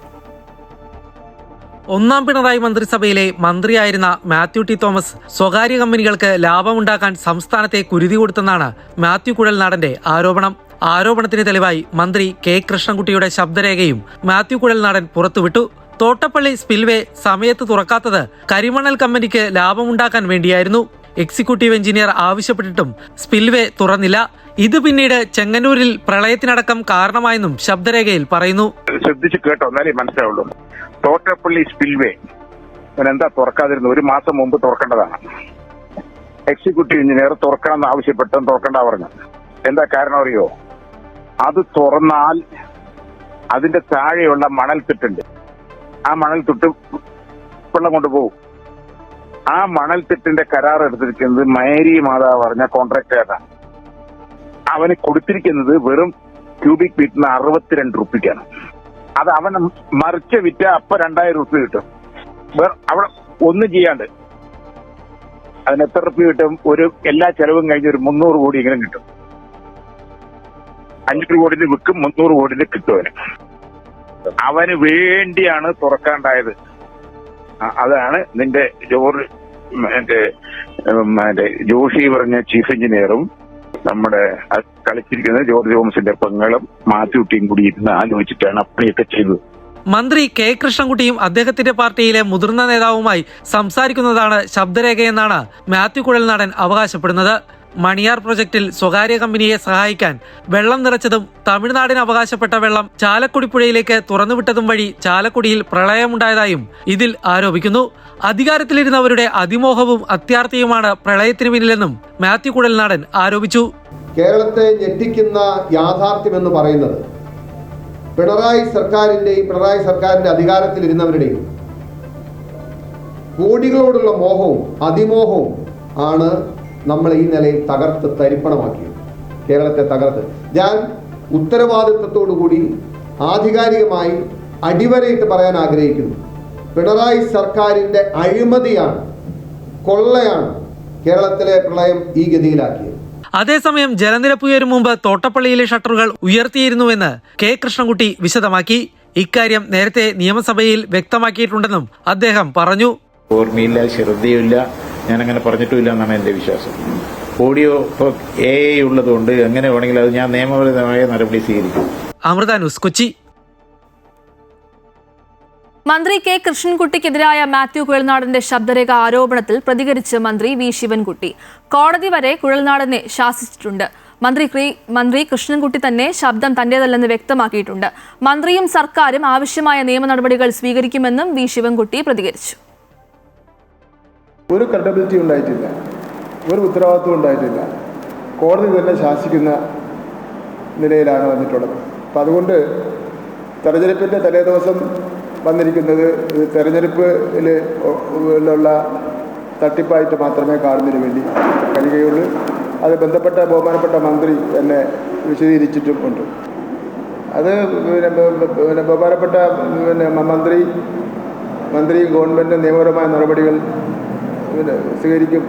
ഒന്നാം പിണറായി മന്ത്രിസഭയിലെ മന്ത്രിയായിരുന്ന മാത്യു ടി തോമസ് സ്വകാര്യ കമ്പനികൾക്ക് ലാഭമുണ്ടാക്കാൻ സംസ്ഥാനത്തെ കുരുതി കൊടുത്തെന്നാണ് മാത്യു കുഴൽനാടന്റെ ആരോപണം. ആരോപണത്തിന് തെളിവായി മന്ത്രി കെ കൃഷ്ണൻകുട്ടിയുടെ ശബ്ദരേഖയും മാത്യു കുഴൽനാടൻ പുറത്തുവിട്ടു. തോട്ടപ്പള്ളി സ്പിൽവേ സമയത്ത് തുറക്കാത്തത് കരിമണൽ കമ്പനിക്ക് ലാഭമുണ്ടാക്കാൻ വേണ്ടിയായിരുന്നു. എക്സിക്യൂട്ടീവ് എഞ്ചിനീയർ ആവശ്യപ്പെട്ടിട്ടും സ്പിൽവേ തുറന്നില്ല. ഇത് പിന്നീട് ചെങ്ങന്നൂരിൽ പ്രളയത്തിനടക്കം കാരണമായെന്നും ശബ്ദരേഖയിൽ പറയുന്നു. ശ്രദ്ധിച്ച് കേട്ടോ, എന്നാലേ മനസ്സിലാവുള്ളൂ. തോട്ടപ്പള്ളി സ്പിൽവേ എന്താ തുറക്കാതിരുന്നു? 1 മാസം മുമ്പ് തുറക്കേണ്ടതാണ്. എക്സിക്യൂട്ടീവ് എഞ്ചിനീയർ തുറക്കണമെന്ന് ആവശ്യപ്പെട്ടും തുറക്കണ്ട പറഞ്ഞു. എന്താ കാരണം അറിയോ? അത് തുറന്നാൽ അതിന്റെ താഴെയുള്ള മണൽത്തിട്ടുണ്ട്. ആ മണൽത്തിട്ട് വെള്ളം കൊണ്ടുപോകും. ആ മണൽത്തിട്ടിന്റെ കരാർ എടുത്തിരിക്കുന്നത് മേരി മാതാവ് പറഞ്ഞ കോൺട്രാക്ടറാണ്. അവന് കൊടുത്തിരിക്കുന്നത് വെറും ക്യൂബിക് ഫീറ്റിന് 62 റുപ്പിക്കാണ്. അത് അവൻ മറിച്ച് വിറ്റ അപ്പൊ 2000 റുപ്യ കിട്ടും. അവിടെ ഒന്നും ചെയ്യാണ്ട് അതിന് എത്ര റുപ്യ കിട്ടും? എല്ലാ ചെലവും കഴിഞ്ഞ് ഒരു 300 കോടി ഇങ്ങനെ കിട്ടും. 500 കോടിന് വിൽക്കും, 300 കോടിന് കിട്ടും. അവന് വേണ്ടിയാണ് തുറക്കാണ്ടായത്. അതാണ് നിന്റെ ജോഷി പറഞ്ഞ ചീഫ് എഞ്ചിനീയറും നമ്മുടെ കളിച്ചിരിക്കുന്ന ജോർജ് തോമസിന്റെ പെങ്ങളും മാത്യുട്ടിയും കൂടി ഇരുന്ന് ആലോചിച്ചിട്ടാണ് അപ്പണിയൊക്കെ ചെയ്തത്. മന്ത്രി കെ കൃഷ്ണൻകുട്ടിയും അദ്ദേഹത്തിന്റെ പാർട്ടിയിലെ മുതിർന്ന നേതാവുമായി സംസാരിക്കുന്നതാണ് ശബ്ദരേഖയെന്നാണ് മാത്യു കുഴൽനാടൻ അവകാശപ്പെടുന്നത്. മണിയാർ പ്രൊജക്ടിൽ സ്വകാര്യ കമ്പനിയെ സഹായിക്കാൻ വെള്ളം നിറച്ചതും തമിഴ്നാടിന് അവകാശപ്പെട്ട വെള്ളം ചാലക്കുടി പുഴയിലേക്ക് തുറന്നുവിട്ടതും വഴി ചാലക്കുടിയിൽ പ്രളയമുണ്ടായതായും ഇതിൽ ആരോപിക്കുന്നു. അധികാരത്തിലിരുന്നവരുടെ അതിമോഹവും അത്യാർത്തിയുമാണ് പ്രളയത്തിന് പിന്നിലെന്നും മാത്യു കുഴൽനാടൻ ആരോപിച്ചു. കേരളത്തെ ഞെട്ടിക്കുന്ന യാഥാർത്ഥ്യം എന്ന് പറയുന്നത് പിണറായി സർക്കാരിന്റെ അധികാരത്തിലിരുന്നവരുടെയും കോടികളോടുള്ള മോഹവും അതിമോഹവും ആണ് നമ്മൾ ഈ നിലയിൽ തകർത്ത് തരിപ്പണമാക്കിയത്. കേരളത്തെ തകർത്ത് ഞാൻ ഉത്തരവാദിത്വത്തോടുകൂടി ആധികാരികമായി അടിവരയിട്ട് പറയാൻ ആഗ്രഹിക്കുന്നു. പിണറായി സർക്കാരിന്റെ അഴിമതിയാണ്, കൊള്ളയാണ് കേരളത്തിലെ പ്രളയം ഈ ഗതിയിലാക്കിയത്. അതേസമയം ജലനിരപ്പ് ഉയരും മുമ്പ് തോട്ടപ്പള്ളിയിലെ ഷട്ടറുകൾ ഉയർത്തിയിരുന്നുവെന്ന് കെ കൃഷ്ണൻകുട്ടി വിശദമാക്കി. ഇക്കാര്യം നേരത്തെ നിയമസഭയിൽ വ്യക്തമാക്കിയിട്ടുണ്ടെന്നും അദ്ദേഹം പറഞ്ഞു. ഓർമ്മയില്ല, ശ്രദ്ധയില്ല, ഞാനങ്ങനെ പറഞ്ഞിട്ടുമില്ല എന്നാണ് എന്റെ വിശ്വാസം. ഓഡിയോ ഇപ്പോൾ AI ഉള്ളതുകൊണ്ട് എങ്ങനെ വേണമെങ്കിൽ അത് ഞാൻ നിയമപരമായ നടപടി സ്വീകരിക്കും. അമൃത ന്യൂസ്, കൊച്ചി. മന്ത്രി കെ കൃഷ്ണൻകുട്ടിക്കെതിരായ മാത്യു കുഴൽനാടന്റെ ശബ്ദരേഖ ആരോപണത്തിൽ പ്രതികരിച്ച് മന്ത്രി വി ശിവൻകുട്ടി. കോടതി വരെ കുഴൽനാടനെ ശാസിച്ചിട്ടുണ്ട്. മന്ത്രി കൃഷ്ണൻകുട്ടി തന്നെ ശബ്ദം തന്റേതല്ലെന്ന് വ്യക്തമാക്കിയിട്ടുണ്ട്. മന്ത്രിയും സർക്കാരും ആവശ്യമായ നിയമ നടപടികൾ സ്വീകരിക്കുമെന്നും വി ശിവൻകുട്ടി പ്രതികരിച്ചു. ഒരു ക്രെഡിബിലിറ്റി ഉണ്ടായിട്ടില്ല, ഒരു ഉത്തരവാദിത്വം ഉണ്ടായിട്ടില്ല. കോടതി തന്നെ ശാസിക്കുന്ന നിലയിലാണ് വന്നിട്ടുള്ളത്. അപ്പം അതുകൊണ്ട് തെരഞ്ഞെടുപ്പിൻ്റെ തലേദിവസം വന്നിരിക്കുന്നത് തെരഞ്ഞെടുപ്പിലുള്ള തട്ടിപ്പായിട്ട് മാത്രമേ കാണുന്നതിന് വേണ്ടി കഴിയുകയുള്ളൂ. അത് ബന്ധപ്പെട്ട ബഹുമാനപ്പെട്ട മന്ത്രി എന്നെ വിശദീകരിച്ചിട്ടും ഉണ്ട്. അത് ബഹുമാനപ്പെട്ട മന്ത്രിയും ഗവൺമെൻറ് നിയമപരമായ നടപടികൾ സ്വീകരിക്കും.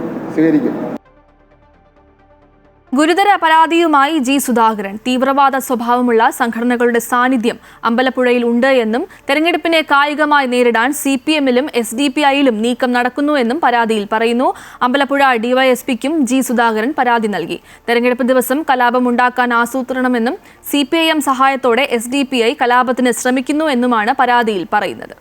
ഗുരുതര പരാതിയുമായി ജി സുധാകരൻ. തീവ്രവാദ സ്വഭാവമുള്ള സംഘടനകളുടെ സാന്നിധ്യം അമ്പലപ്പുഴയിൽ ഉണ്ട് എന്നും തെരഞ്ഞെടുപ്പിനെ കായികമായി നേരിടാൻ CPM-ലും SDPI-ലും നീക്കം നടക്കുന്നുവെന്നും പരാതിയിൽ പറയുന്നു. അമ്പലപ്പുഴ DYSPക്കും ജി സുധാകരൻ പരാതി നൽകി. തെരഞ്ഞെടുപ്പ് ദിവസം കലാപമുണ്ടാക്കാൻ ആസൂത്രണമെന്നും CPIM സഹായത്തോടെ SDPI കലാപത്തിന് ശ്രമിക്കുന്നു എന്നുമാണ് പരാതിയിൽ പറയുന്നത്.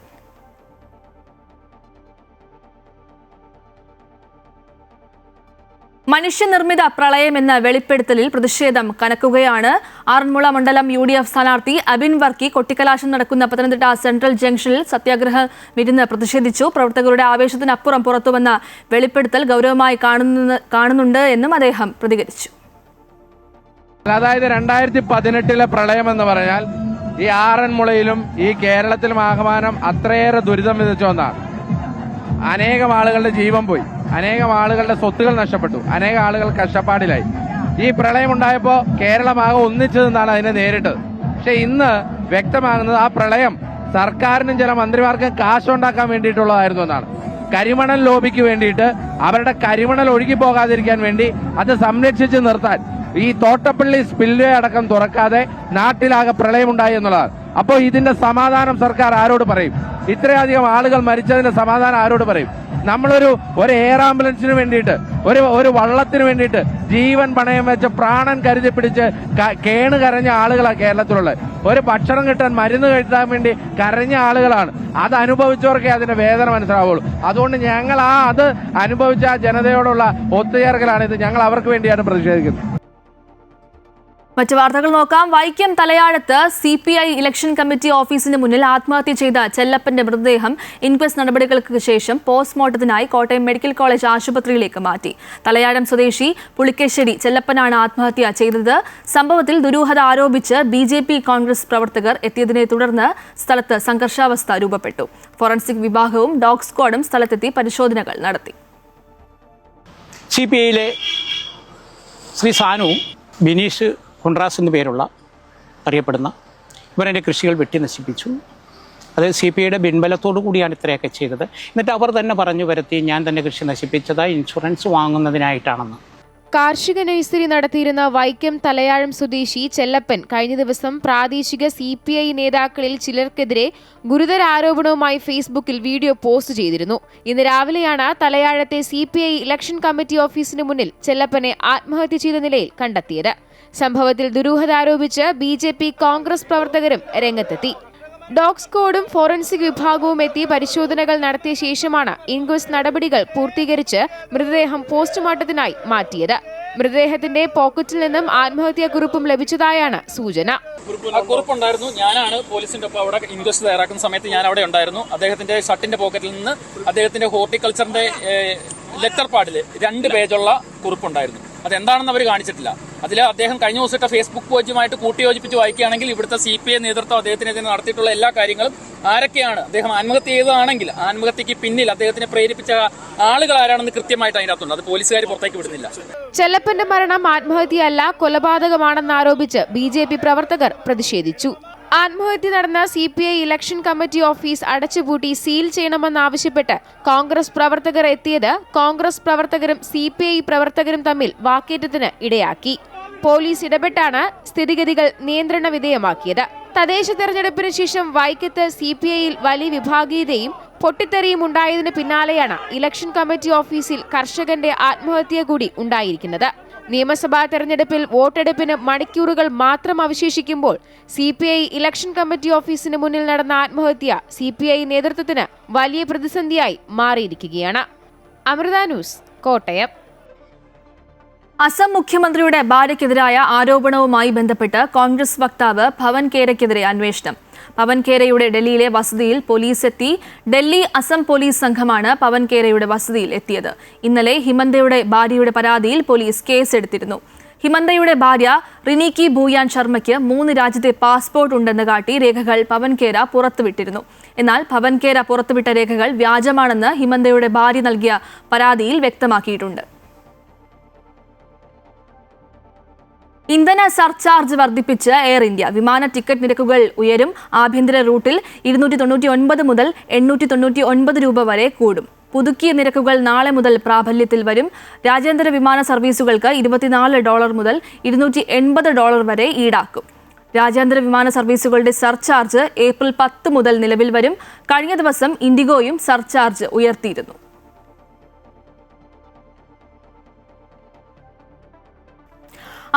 മനുഷ്യനിർമ്മിത പ്രളയമെന്ന വെളിപ്പെടുത്തലിൽ പ്രതിഷേധം കനക്കുകയാണ്. ആറന്മുള മണ്ഡലം UDF സ്ഥാനാർത്ഥി അബിൻ വർക്കി കൊട്ടിക്കലാശം നടക്കുന്ന പത്തനംതിട്ട സെൻട്രൽ ജംഗ്ഷനിൽ സത്യാഗ്രഹം ഇരുന്ന് പ്രതിഷേധിച്ചു. പ്രവർത്തകരുടെ ആവേശത്തിനപ്പുറം പുറത്തുവന്ന വെളിപ്പെടുത്തൽ ഗൗരവമായി കാണുന്നുണ്ട് എന്നും അദ്ദേഹം പ്രതികരിച്ചു. അതായത് 2018 പ്രളയം എന്ന് പറഞ്ഞാൽ ഈ ആറന്മുളയിലും ഈ കേരളത്തിലും ആകമാനം അത്രയേറെ ദുരിതം വിതച്ച ഒന്നാണ്. അനേകം ആളുകളുടെ ജീവൻ പോയി, അനേകം ആളുകളുടെ സ്വത്തുകൾ നഷ്ടപ്പെട്ടു, അനേകം ആളുകൾ കഷ്ടപ്പാടിലായി. ഈ പ്രളയം ഉണ്ടായപ്പോൾ കേരളമാകെ ഒന്നിച്ചു നിന്നാണ് അതിനെ നേരിട്ടത്. പക്ഷെ ഇന്ന് വ്യക്തമാകുന്നത് ആ പ്രളയം സർക്കാരിനും ചില മന്ത്രിമാർക്കും കാശുണ്ടാക്കാൻ വേണ്ടിയിട്ടുള്ളതായിരുന്നു എന്നാണ്. കരിമണൽ ലോബിക്ക് വേണ്ടിയിട്ട് അവരുടെ കരിമണൽ ഒഴുകി പോകാതിരിക്കാൻ വേണ്ടി അത് സംരക്ഷിച്ച് നിർത്താൻ ഈ തോട്ടപ്പള്ളി സ്പിൽവേ അടക്കം തുറക്കാതെ നാട്ടിലാകെ പ്രളയമുണ്ടായി എന്നുള്ളതാണ്. അപ്പോൾ ഇതിന്റെ സമാധാനം സർക്കാർ ആരോട് പറയും? ഇത്രയധികം ആളുകൾ മരിച്ചതിന്റെ സമാധാനം ആരോട് പറയും? നമ്മളൊരു എയർ ആംബുലൻസിന് വേണ്ടിയിട്ട് ഒരു വള്ളത്തിന് വേണ്ടിയിട്ട് ജീവൻ പണയം വെച്ച് പ്രാണൻ കരുതി പിടിച്ച് കേണ് കരഞ്ഞ ആളുകളാണ് കേരളത്തിലുള്ളത്. ഒരു ഭക്ഷണം കിട്ടാൻ മരുന്ന് കിട്ടാൻ വേണ്ടി കരഞ്ഞ ആളുകളാണ്. അത് അനുഭവിച്ചവർക്കേ അതിന്റെ വേദന മനസ്സിലാവുള്ളൂ. അതുകൊണ്ട് ഞങ്ങൾ അത് അനുഭവിച്ച ആ ജനതയോടുള്ള ഒത്തുചേർക്കലാണ് ഇത്. ഞങ്ങൾ അവർക്ക് വേണ്ടിയാണ് പ്രതിഷേധിക്കുന്നത്. മറ്റു വാർത്തകൾ നോക്കാം. വൈക്കം തലയാഴത്ത് CPI ഇലക്ഷൻ കമ്മിറ്റി ഓഫീസിന് മുന്നിൽ ആത്മഹത്യ ചെയ്ത ചെല്ലപ്പന്റെ മൃതദേഹം ഇൻക്വസ്റ്റ് നടപടികൾക്ക് ശേഷം പോസ്റ്റ്മോർട്ടത്തിനായി കോട്ടയം മെഡിക്കൽ കോളേജ് ആശുപത്രിയിലേക്ക് മാറ്റി. തലയാഴം സ്വദേശി പുളിക്കശ്ശേരി ചെല്ലപ്പനാണ് ആത്മഹത്യ ചെയ്തത്. സംഭവത്തിൽ ദുരൂഹത ആരോപിച്ച് BJP കോൺഗ്രസ് പ്രവർത്തകർ എത്തിയതിനെ തുടർന്ന് സ്ഥലത്ത് സംഘർഷാവസ്ഥ രൂപപ്പെട്ടു. ഫോറൻസിക് വിഭാഗവും ഡോഗ് സ്ക്വാഡും സ്ഥലത്തെത്തി പരിശോധനകൾ നടത്തി. CPIയിലെ ശ്രീ സാനുവും ബിനീഷ് കുണ്ട്രാസ് എന്നു പേരുള്ള അറിയപ്പെടുന്ന ഇവരെൻ്റെ കൃഷികൾ വെട്ടി നശിപ്പിച്ചു. അത് CPIയുടെ പിൻബലത്തോടു കൂടിയാണ് ഇത്രയൊക്കെ ചെയ്തത്. എന്നിട്ട് അവർ തന്നെ പറഞ്ഞു വരുത്തി ഞാൻ തന്നെ കൃഷി നശിപ്പിച്ചത് ഇൻഷുറൻസ് വാങ്ങുന്നതിനായിട്ടാണെന്ന്. കാർഷിക നഴ്സറി നടത്തിയിരുന്ന വൈക്കം തലയാഴം സ്വദേശി ചെല്ലപ്പൻ കഴിഞ്ഞ ദിവസം പ്രാദേശിക CPI നേതാക്കളിൽ ചിലർക്കെതിരെ ഗുരുതര ആരോപണവുമായി ഫേസ്ബുക്കിൽ വീഡിയോ പോസ്റ്റ് ചെയ്തിരുന്നു. ഇന്ന് രാവിലെയാണ് തലയാഴത്തെ CPI ഇലക്ഷൻ കമ്മിറ്റി ഓഫീസിന് മുന്നിൽ ചെല്ലപ്പനെ ആത്മഹത്യ ചെയ്ത നിലയിൽ കണ്ടെത്തിയത്. സംഭവത്തിൽ ദുരൂഹത ആരോപിച്ച് BJP കോൺഗ്രസ് പ്രവർത്തകരും രംഗത്തെത്തി. ഡോഗ് സ്ക്വാഡും ഫോറൻസിക് വിഭാഗവും എത്തി പരിശോധനകൾ നടത്തിയ ശേഷമാണ് ഇൻക്വസ്റ്റ് നടപടികൾ പൂർത്തീകരിച്ച് മൃതദേഹം പോസ്റ്റ്മോർട്ടത്തിനായി മാറ്റിയത്. മൃതദേഹത്തിന്റെ പോക്കറ്റിൽ നിന്നും ആത്മഹത്യാ കുറിപ്പും ലഭിച്ചതായാണ് സൂചന. കുറിപ്പുണ്ടായിരുന്നു. ഞാനാണ് പോലീസിന്റെ ഒപ്പം അവിടെ ഇൻക്വസ്റ്റ് തയ്യാറാക്കുന്ന സമയത്ത് ഞാൻ അവിടെ ഉണ്ടായിരുന്നു. അദ്ദേഹത്തിന്റെ ഷർട്ടിന്റെ പോക്കറ്റിൽ നിന്ന് അദ്ദേഹത്തിന്റെ ഹോർട്ടിക്കൾച്ചറിന്റെ ലെറ്റർ പാഡില് 2 പേജുള്ള കുറിപ്പുണ്ടായിരുന്നു. അതെന്താണെന്ന് അവർ കാണിച്ചിട്ടില്ല. അതിൽ അദ്ദേഹം കഴിഞ്ഞ ദിവസത്തെ ഫേസ്ബുക്ക് പോസ്റ്റുമായിട്ട് കൂട്ടിയോജിപ്പിച്ച് വായിക്കുകയാണെങ്കിൽ ഇവിടുത്തെ CPI നേതൃത്വം അദ്ദേഹത്തിനെതിരെ നടത്തിയിട്ടുള്ള എല്ലാ കാര്യങ്ങളും ആരൊക്കെയാണ്, അദ്ദേഹം ആത്മഹത്യ ചെയ്തതാണെങ്കിൽ ആത്മഹത്യക്ക് പിന്നിൽ അദ്ദേഹത്തിനെ പ്രേരിപ്പിച്ച ആളുകൾ ആരാണെന്ന് കൃത്യമായിട്ട് അതിനകത്തുണ്ട്. അത് പോലീസുകാർ പുറത്തേക്ക് വിടുന്നില്ല. ചെല്ലപ്പന്റെ മരണം ആത്മഹത്യയല്ല കൊലപാതകമാണെന്നാരോപിച്ച് BJP പ്രവർത്തകർ പ്രതിഷേധിച്ചു. ആത്മഹത്യ നടന്ന CPI ഇലക്ഷൻ കമ്മിറ്റി ഓഫീസ് അടച്ചുപൂട്ടി സീൽ ചെയ്യണമെന്നാവശ്യപ്പെട്ട് കോൺഗ്രസ് പ്രവർത്തകർ എത്തിയത് കോൺഗ്രസ് പ്രവർത്തകരും CPI പ്രവർത്തകരും തമ്മിൽ വാക്കേറ്റത്തിന് ഇടയാക്കി. പോലീസ് ഇടപെട്ടാണ് സ്ഥിതിഗതികൾ നിയന്ത്രണ വിധേയമാക്കിയത്. തദ്ദേശ തെരഞ്ഞെടുപ്പിന് ശേഷം വൈക്കത്ത് CPIയിൽ വലിയ വിഭാഗീയതയും പൊട്ടിത്തെറിയും ഉണ്ടായതിന് പിന്നാലെയാണ് ഇലക്ഷൻ കമ്മിറ്റി ഓഫീസിൽ കർഷകന്റെ ആത്മഹത്യ കൂടി ഉണ്ടായിരിക്കുന്നത്. നിയമസഭാ തെരഞ്ഞെടുപ്പിൽ വോട്ടെടുപ്പിന് മണിക്കൂറുകൾ മാത്രം അവശേഷിക്കുമ്പോൾ CPI ഇലക്ഷൻ കമ്മിറ്റി ഓഫീസിന് മുന്നിൽ നടന്ന ആത്മഹത്യ CPI നേതൃത്വത്തിന് വലിയ പ്രതിസന്ധിയായി മാറിയിരിക്കുകയാണ്. അമൃത ന്യൂസ്, കോട്ടയം. അസം മുഖ്യമന്ത്രിയുടെ ഭാര്യയ്ക്കെതിരായ ആരോപണവുമായി ബന്ധപ്പെട്ട് കോൺഗ്രസ് വക്താവ് ഭവൻ ഖേരയ്ക്കെതിരെ അന്വേഷണം. പവൻ ഖേരയുടെ ഡൽഹിയിലെ വസതിയിൽ പോലീസ് എത്തി. ഡൽഹി അസം പോലീസ് സംഘമാണ് പവൻ ഖേരയുടെ വസതിയിൽ എത്തിയത്. ഇന്നലെ ഹിമന്തയുടെ ഭാര്യയുടെ പരാതിയിൽ പോലീസ് കേസെടുത്തിരുന്നു. ഹിമന്തയുടെ ഭാര്യ റിനിക്കി ഭൂയാൻ ശർമ്മയ്ക്ക് 3 രാജ്യത്തെ പാസ്പോർട്ട് ഉണ്ടെന്ന് കാട്ടി രേഖകൾ പവൻ ഖേര പുറത്തുവിട്ടിരുന്നു. എന്നാൽ പവൻ ഖേര പുറത്തുവിട്ട രേഖകൾ വ്യാജമാണെന്ന് ഹിമന്തയുടെ ഭാര്യ നൽകിയ പരാതിയിൽ വ്യക്തമാക്കിയിട്ടുണ്ട്. ഇന്ധന സർചാർജ് വർദ്ധിപ്പിച്ച് എയർ ഇന്ത്യ. വിമാന ടിക്കറ്റ് നിരക്കുകൾ ഉയരും. ആഭ്യന്തര റൂട്ടിൽ 299 മുതൽ 899 രൂപ വരെ കൂടും. പുതുക്കിയ നിരക്കുകൾ നാളെ മുതൽ പ്രാബല്യത്തിൽ വരും. രാജ്യാന്തര വിമാന സർവീസുകൾക്ക് $24 മുതൽ $280 വരെ ഈടാക്കും. രാജ്യാന്തര വിമാന സർവീസുകളുടെ സർചാർജ് ഏപ്രിൽ 10 മുതൽ നിലവിൽ വരും. കഴിഞ്ഞ ദിവസം ഇൻഡിഗോയും സർചാർജ് ഉയർത്തിയിരുന്നു.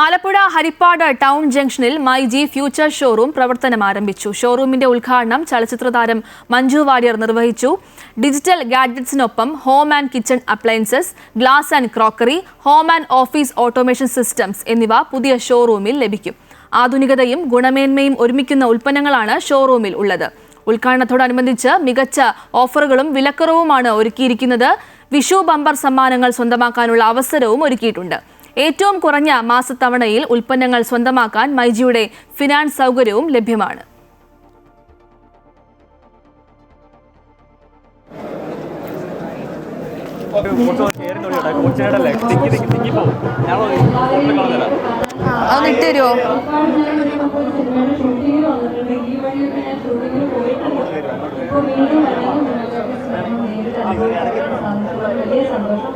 ആലപ്പുഴ ഹരിപ്പാട് ടൗൺ ജംഗ്ഷനിൽ മൈജി ഫ്യൂച്ചർ ഷോറൂം പ്രവർത്തനം ആരംഭിച്ചു. ഷോറൂമിന്റെ ഉദ്ഘാടനം ചലച്ചിത്ര താരം മഞ്ജു വാര്യർ നിർവഹിച്ചു. ഡിജിറ്റൽ ഗാഡ്ജറ്റ്സിനൊപ്പം home and kitchen appliances, glass and crockery, home and office automation systems എന്നിവ പുതിയ ഷോറൂമിൽ ലഭിക്കും. ആധുനികതയും ഗുണമേന്മയും ഒരുമിക്കുന്ന ഉൽപ്പന്നങ്ങളാണ് ഷോറൂമിൽ ഉള്ളത്. ഉദ്ഘാടനത്തോടനുബന്ധിച്ച് മികച്ച ഓഫറുകളും വിലക്കുറവുമാണ് ഒരുക്കിയിരിക്കുന്നത്. വിഷു ബമ്പർ സമ്മാനങ്ങൾ സ്വന്തമാക്കാനുള്ള അവസരവും ഒരുക്കിയിട്ടുണ്ട്. ഏറ്റവും കുറഞ്ഞ മാസത്തവണയിൽ ഉൽപ്പന്നങ്ങൾ സ്വന്തമാക്കാൻ മൈജിയുടെ ഫിനാൻസ് സൗകര്യവും ലഭ്യമാണ്. സന്തോഷം